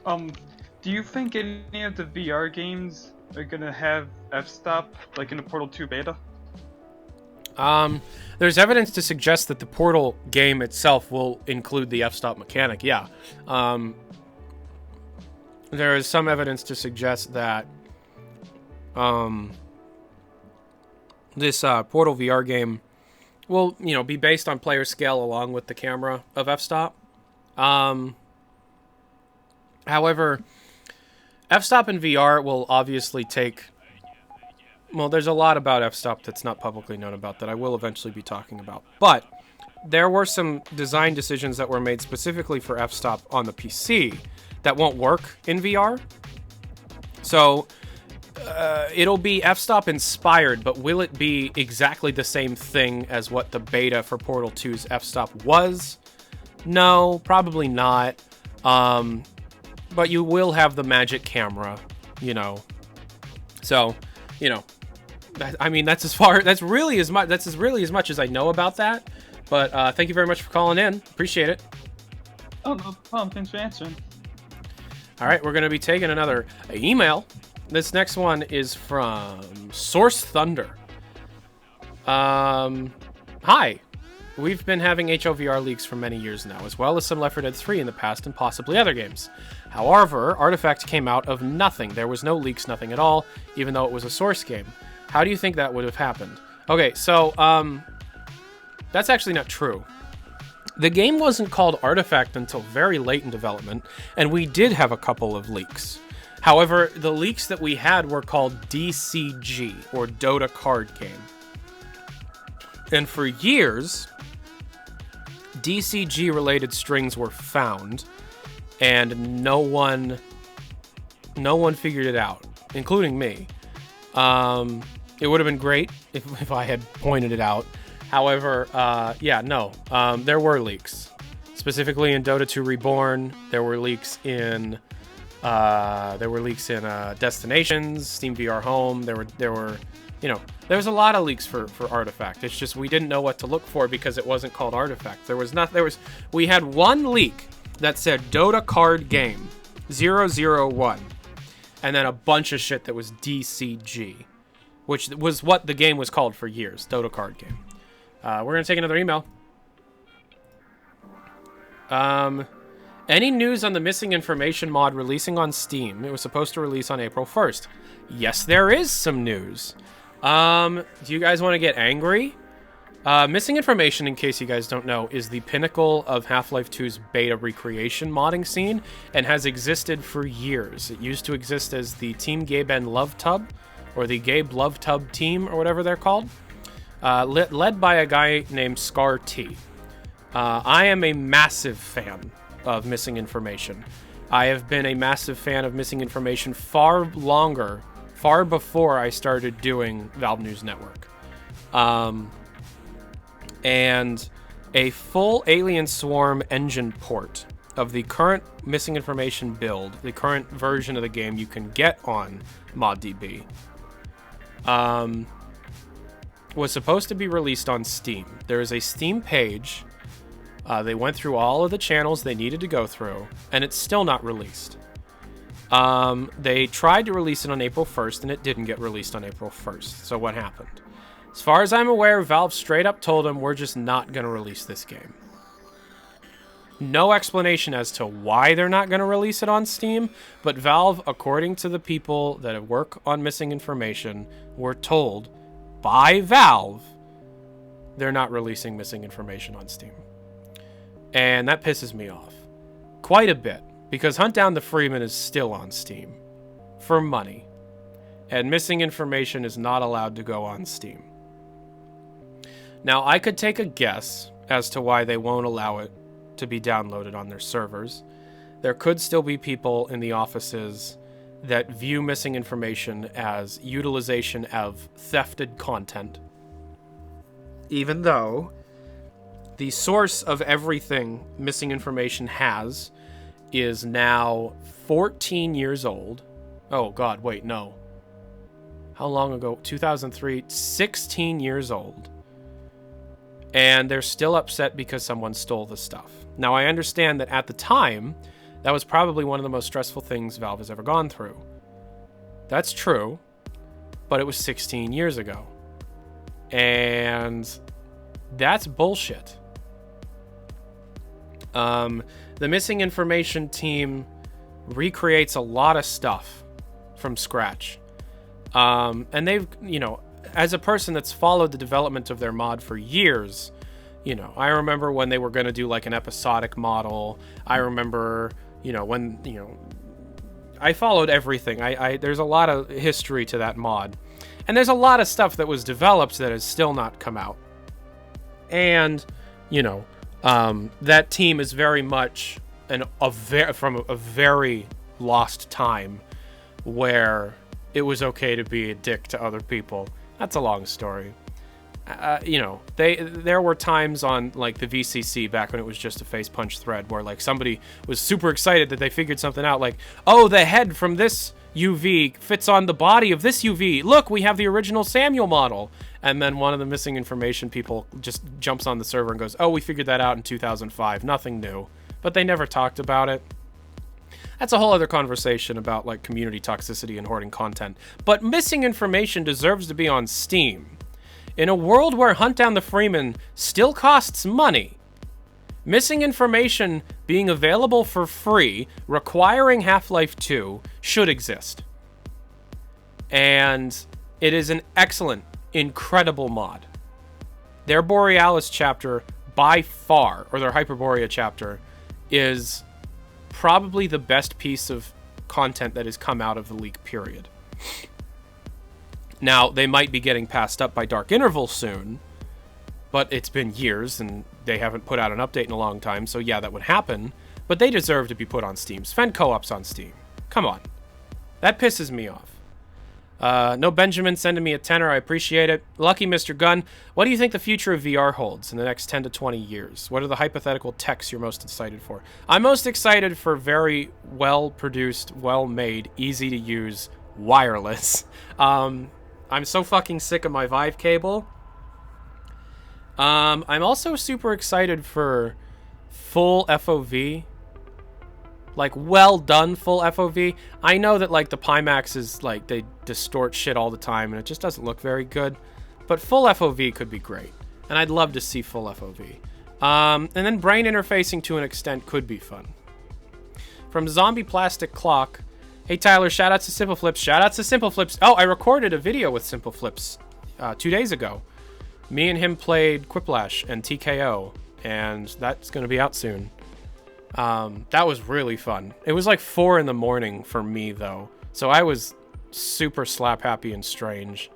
Do you think any of the VR games are gonna have f-stop, like in the Portal 2 beta? There's evidence to suggest that the Portal game itself will include the f-stop mechanic, yeah. There is some evidence to suggest that this Portal VR game will, be based on player scale along with the camera of f-stop. However, f-stop in VR will obviously take... Well, there's a lot about f-stop that's not publicly known about that I will eventually be talking about. But there were some design decisions that were made specifically for f-stop on the PC that won't work in VR. So it'll be f-stop inspired, but will it be exactly the same thing as what the beta for Portal 2's f-stop was? No, probably not. But you will have the magic camera, So, I mean, that's really as much as I know about that. But thank you very much for calling in. Appreciate it. Oh, no problem. Thanks for answering. All right, we're going to be taking another email. This next one is from Source Thunder. Hi. We've been having HOVR leaks for many years now, as well as some Left 4 Dead 3 in the past and possibly other games. However, Artifact came out of nothing. There was no leaks, nothing at all, even though it was a Source game. How do you think that would have happened? Okay, so, that's actually not true. The game wasn't called Artifact until very late in development, and we did have a couple of leaks. However, the leaks that we had were called DCG, or Dota Card Game. And for years, DCG-related strings were found, and no one figured it out, including me. It would have been great if I had pointed it out. However, there were leaks. Specifically in Dota 2 Reborn, there were leaks in Destinations, Steam VR Home. There was a lot of leaks for Artifact. It's just we didn't know what to look for because it wasn't called Artifact. We had one leak that said Dota Card Game 001, and then a bunch of shit that was DCG, which was what the game was called for years, Dota Card Game. We're going to take another email. Any news on the missing information mod releasing on Steam? It was supposed to release on April 1st. Yes, there is some news. Do you guys want to get angry? Missing information, in case you guys don't know, is the pinnacle of Half-Life 2's beta recreation modding scene and has existed for years. It used to exist as the Team Gabe and Love Tub, or the Gabe Love Tub team, or whatever they're called. Led by a guy named Scar T. I am a massive fan of Missing Information. I have been a massive fan of Missing Information far before I started doing Valve News Network. And a full Alien Swarm engine port of the current Missing Information build, the current version of the game you can get on ModDB, was supposed to be released on Steam. There is a Steam page. They went through all of the channels they needed to go through, and it's still not released. They tried to release it on April 1st, and it didn't get released on April 1st. So what happened? As far as I'm aware, Valve straight up told them, we're just not going to release this game. No explanation as to why they're not going to release it on Steam, but Valve, according to the people that work on Missing Information, were told by Valve they're not releasing Missing Information on Steam. And that pisses me off quite a bit, because Hunt Down the Freeman is still on Steam for money, and Missing Information is not allowed to go on Steam. Now, I could take a guess as to why they won't allow it to be downloaded on their servers. There could still be people in the offices that view missing information as utilization of thefted content. Even though the source of everything missing information has is now 14 years old. Oh god, wait, no. How long ago? 2003, 16 years old. And they're still upset because someone stole the stuff. Now, I understand that at the time, that was probably one of the most stressful things Valve has ever gone through. That's true, but it was 16 years ago. And that's bullshit. The missing information team recreates a lot of stuff from scratch. And they've, you know, as a person that's followed the development of their mod for years, you know, I remember when they were going to do like an episodic model. I remember, you know, when, you know, I followed everything. There's a lot of history to that mod. And there's a lot of stuff that was developed that has still not come out. And, you know, that team is very much from a very lost time where it was okay to be a dick to other people. That's a long story. You know, there were times on like the VCC back when it was just a face punch thread where like somebody was super excited that they figured something out, like, oh, the head from this UV fits on the body of this UV. Look, we have the original Samuel model. And then one of the missing information people just jumps on the server and goes, oh, we figured that out in 2005. Nothing new. But they never talked about it. That's a whole other conversation about like community toxicity and hoarding content. But missing information deserves to be on Steam. In a world where Hunt Down the Freeman still costs money, missing information being available for free, requiring Half-Life 2, should exist. And it is an excellent, incredible mod. Their Borealis chapter, by far, or their Hyperborea chapter, is probably the best piece of content that has come out of the leak period. Now, they might be getting passed up by Dark Interval soon, but it's been years and they haven't put out an update in a long time, so yeah, that would happen, but they deserve to be put on Steam. Sven co-op's on Steam. Come on. That pisses me off. No Benjamin sending me a tenner, I appreciate it. Lucky Mr. Gunn, what do you think the future of VR holds in the next 10 to 20 years? What are the hypothetical techs you're most excited for? I'm most excited for very well-produced, well-made, easy-to-use wireless. I'm so fucking sick of my Vive cable. I'm also super excited for full FOV. Like, well done full FOV. I know that, like, the Pimax is, like, they distort shit all the time, and it just doesn't look very good. But full FOV could be great. And I'd love to see full FOV. And then brain interfacing to an extent could be fun. From Zombie Plastic Clock. Hey, Tyler, shoutouts to Simple Flips. Shoutouts to Simple Flips. Oh, I recorded a video with Simple Flips 2 days ago. Me and him played Quiplash and TKO, and that's going to be out soon. That was really fun. It was like 4 in the morning for me, though, so I was super slap happy and strange.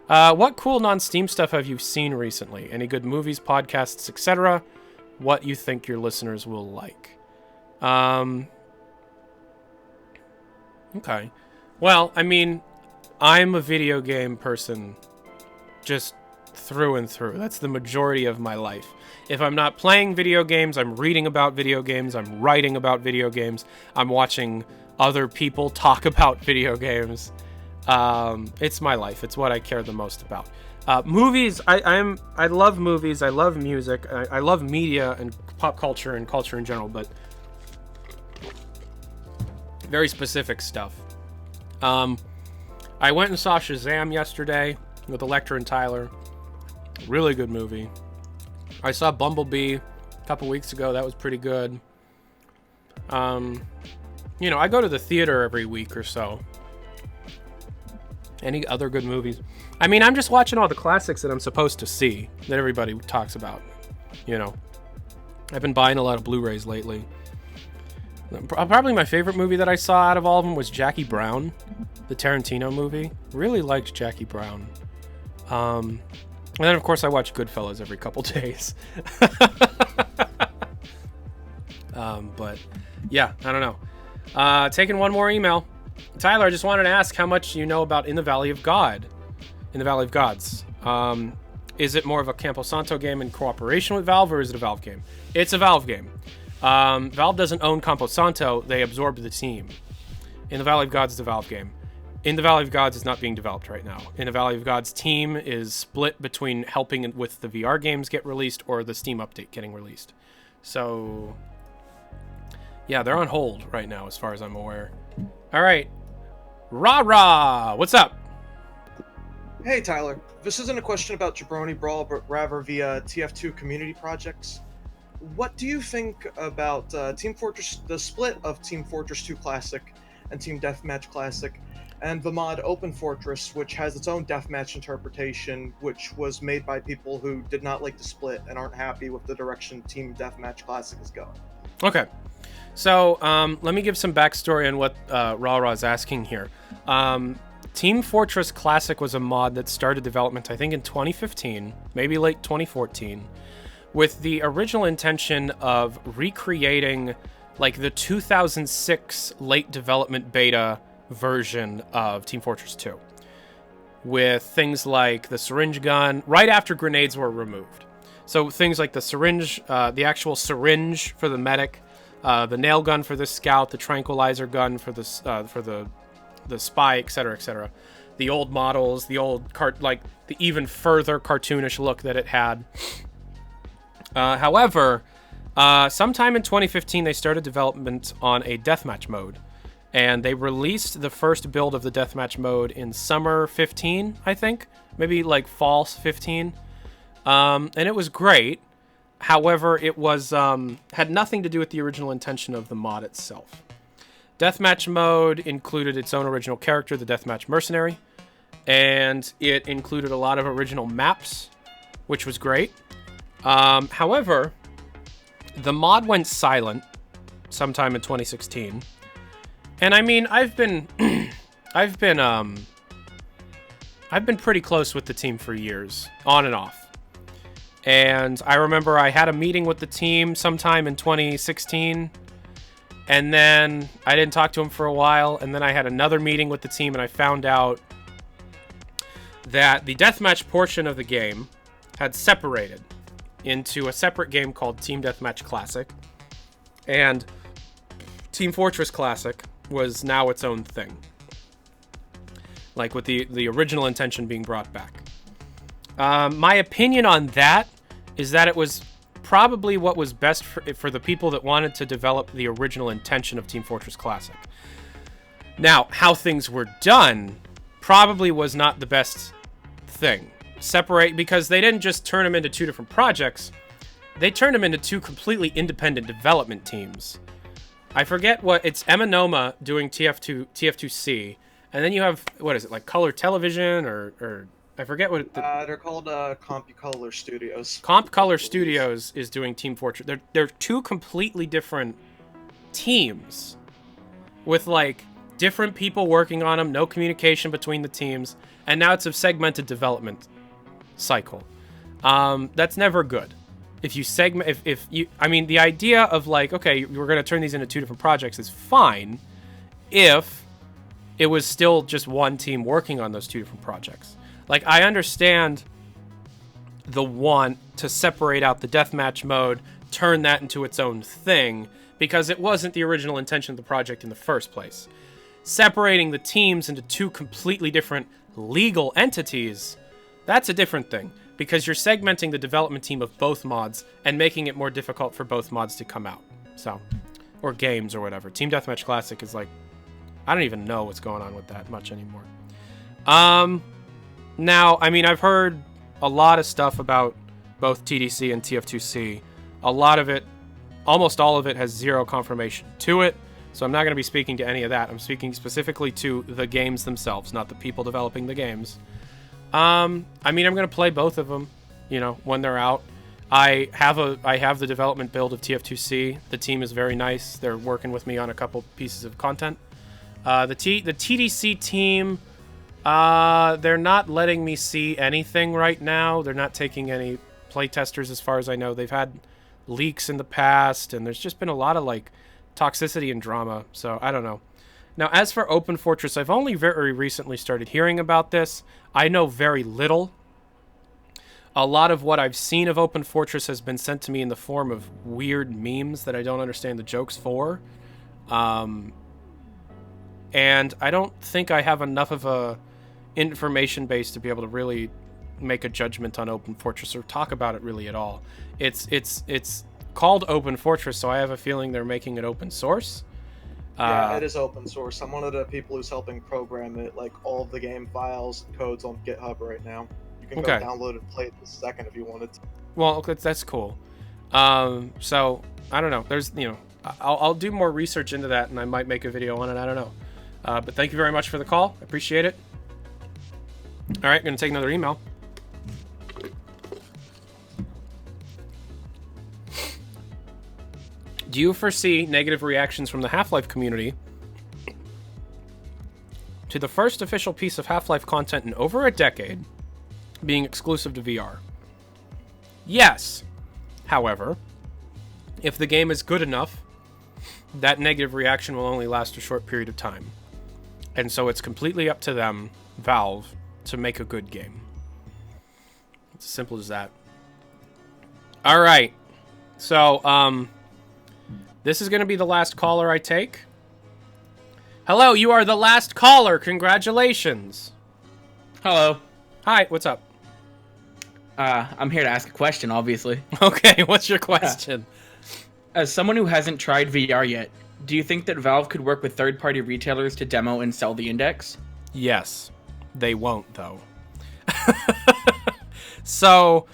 What cool non-Steam stuff have you seen recently? Any good movies, podcasts, etc.? What you think your listeners will like? Okay. Well, I mean, I'm a video game person just through and through. That's the majority of my life. If I'm not playing video games, I'm reading about video games, I'm writing about video games, I'm watching other people talk about video games. It's my life. It's what I care the most about. Movies, I love movies, I love music, I love media and pop culture and culture in general, but very specific stuff. I went and saw Shazam yesterday with Electra and Tyler. Really good movie. I saw Bumblebee a couple weeks ago. That was pretty good. You know, I go to the theater every week or so. Any other good movies? I mean, I'm just watching all the classics that I'm supposed to see, that everybody talks about. You know, I've been buying a lot of Blu-rays lately. Probably my favorite movie that I saw out of all of them was Jackie Brown, the Tarantino movie. Really liked Jackie Brown. And then, of course, I watch Goodfellas every couple days. But, yeah, I don't know. Taking one more email. Tyler, I just wanted to ask how much you know about In the Valley of God. In the Valley of Gods. Is it more of a Camposanto game in cooperation with Valve, or is it a Valve game? It's a Valve game. Valve doesn't own Camposanto. They absorbed the team. In the Valley of Gods is a Valve game. In the Valley of Gods is not being developed right now. In the Valley of Gods team is split between helping with the VR games get released or the Steam update getting released. So, yeah, they're on hold right now as far as I'm aware. All right. Rah-rah! What's up? Hey, Tyler. This isn't a question about Jabroni Brawl, but rather via TF2 community projects. What do you think about Team Fortress, the split of Team Fortress 2 Classic and Team Deathmatch Classic, and the mod Open Fortress, which has its own deathmatch interpretation, which was made by people who did not like the split and aren't happy with the direction Team Deathmatch Classic is going? Okay. So, let me give some backstory on what Ra is asking here. Team Fortress Classic was a mod that started development, I think, in 2015, maybe late 2014, with the original intention of recreating, like, the 2006 late development beta version of Team Fortress 2, with things like the syringe gun, right after grenades were removed. So things like the syringe, the actual syringe for the medic, the nail gun for the scout, the tranquilizer gun for the spy, etc., etc. The old models, the old the even further cartoonish look that it had. However, sometime in 2015, they started development on a deathmatch mode, and they released the first build of the deathmatch mode in summer 15, I think, maybe like fall 15, and it was great. However, it was had nothing to do with the original intention of the mod itself. Deathmatch mode included its own original character, the Deathmatch Mercenary, and it included a lot of original maps, which was great. However, the mod went silent sometime in 2016, and I mean, I've been pretty close with the team for years, on and off. And I remember I had a meeting with the team sometime in 2016, and then I didn't talk to him for a while, and then I had another meeting with the team, and I found out that the deathmatch portion of the game had separated into a separate game called Team Deathmatch Classic, and Team Fortress Classic was now its own thing, like with the original intention being brought back. My opinion on that is that it was probably what was best for the people that wanted to develop the original intention of Team Fortress Classic. Now, how things were done probably was not the best thing. Separate, because they didn't just turn them into two different projects, they turned them into two completely independent development teams. I forget what, it's Emanoma doing TF2C, and then you have, what is it, like Color Television, or I forget what they're called CompuColor Studios. CompuColor Studios is doing Team Fortress. They're two completely different teams with like different people working on them, no communication between the teams, and now it's a segmented development cycle. That's never good. If you segment, if you, I mean, the idea of like, okay, we're going to turn these into two different projects is fine if it was still just one team working on those two different projects. Like, I understand the want to separate out the deathmatch mode, turn that into its own thing, because it wasn't the original intention of the project in the first place. Separating the teams into two completely different legal entities, that's a different thing, because you're segmenting the development team of both mods and making it more difficult for both mods to come out. So, or games or whatever. Team Deathmatch Classic is like, I don't even know what's going on with that much anymore. Now, I mean, I've heard a lot of stuff about both TDC and TF2C. A lot of it, almost all of it, has zero confirmation to it, so I'm not going to be speaking to any of that. I'm speaking specifically to the games themselves, not the people developing the games. I mean, I'm going to play both of them, you know, when they're out. I have the development build of TF2C. The team is very nice. They're working with me on a couple pieces of content. The TDC team They're not letting me see anything right now. They're not taking any playtesters as far as I know. They've had leaks in the past, and there's just been a lot of, like, toxicity and drama, so I don't know. Now, as for Open Fortress, I've only very recently started hearing about this. I know very little. A lot of what I've seen of Open Fortress has been sent to me in the form of weird memes that I don't understand the jokes for. And I don't think I have enough of a information base to be able to really make a judgment on Open Fortress or talk about it really at all. It's called Open Fortress, so I have a feeling they're making it open source. Yeah, it is open source. I'm one of the people who's helping program it, like all of the game files and codes on GitHub right now. You can go download and play it this second if you wanted to. Well, that's cool. So I don't know. There's, I'll do more research into that, and I might make a video on it. I don't know. But thank you very much for the call. I appreciate it. All right, going to take another email. Do you foresee negative reactions from the Half-Life community to the first official piece of Half-Life content in over a decade being exclusive to VR? Yes. However, if the game is good enough, that negative reaction will only last a short period of time. And so it's completely up to them, Valve, to make a good game. It's as simple as that. All right. So, this is going to be the last caller I take. Hello, you are the last caller. Congratulations. Hello. Hi, what's up? I'm here to ask a question, obviously. Okay, what's your question? As someone who hasn't tried VR yet, do you think that Valve could work with third-party retailers to demo and sell the Index? Yes. They won't, though. So,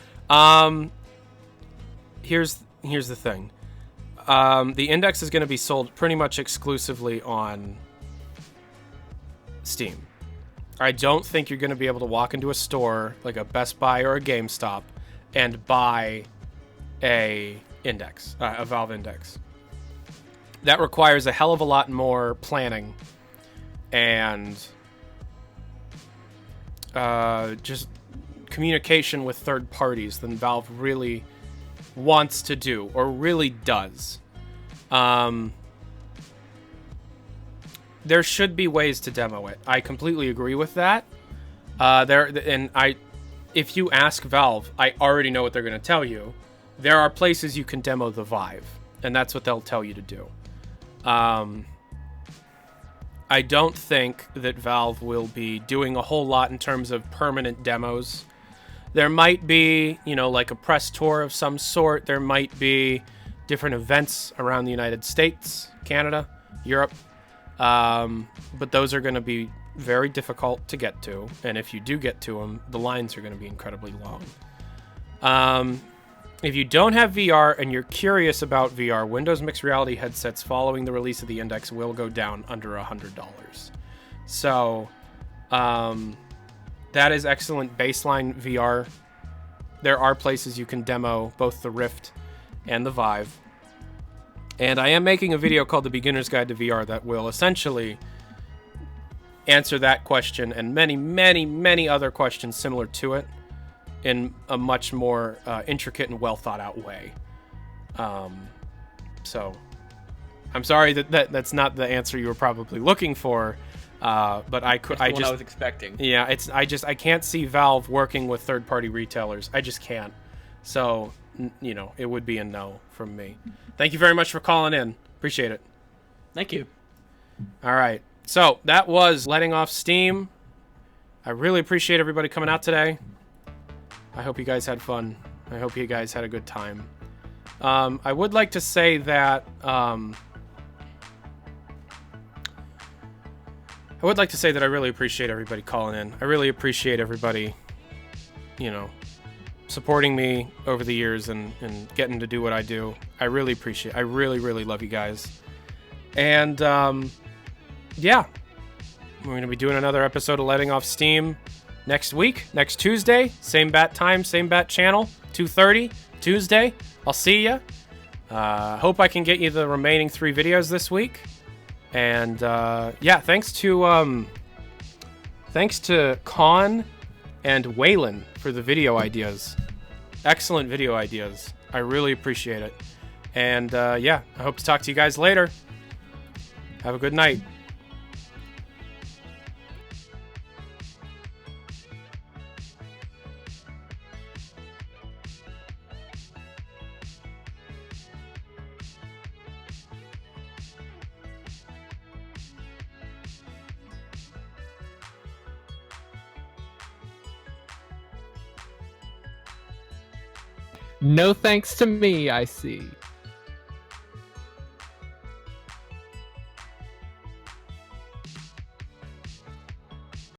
here's the thing. The Index is going to be sold pretty much exclusively on Steam. I don't think you're going to be able to walk into a store like a Best Buy or a GameStop and buy a Valve Index. That requires a hell of a lot more planning and just communication with third parties than Valve really wants to do or really does. There should be ways to demo it. I completely agree with that. If you ask Valve, I already know what they're going to tell you. There are places you can demo the Vive, and that's what they'll tell you to do. I don't think that Valve will be doing a whole lot in terms of permanent demos. There might be, like a press tour of some sort. There might be different events around the United States, Canada, Europe. But those are going to be very difficult to get to. And if you do get to them, the lines are going to be incredibly long. If you don't have VR and you're curious about VR, Windows Mixed Reality headsets following the release of the Index will go down under $100. So, that is excellent baseline VR. There are places you can demo both the Rift and the Vive. And I am making a video called The Beginner's Guide to VR that will essentially answer that question and many, many, many other questions similar to it in a much more intricate and well thought out way. So I'm sorry that's not the answer you were probably looking for. But I was expecting. Yeah, I can't see Valve working with third-party retailers. I just can't. So, it would be a no from me. Thank you very much for calling in. Appreciate it. Thank you. All right. So, that was Letting Off Steam. I really appreciate everybody coming out today. I hope you guys had fun. I hope you guys had a good time. I would like to say that I really appreciate everybody calling in. I really appreciate everybody, supporting me over the years and getting to do what I do. I really appreciate it. I really, really love you guys. And, yeah. We're going to be doing another episode of Letting Off Steam next week, next Tuesday. Same bat time, same bat channel, 2:30, Tuesday. I'll see ya. Hope I can get you the remaining 3 videos this week. And, yeah, thanks to Thanks to Con and Waylon for the video ideas. Excellent video ideas. I really appreciate it. And yeah, I hope to talk to you guys later. Have a good night. No thanks to me, I see.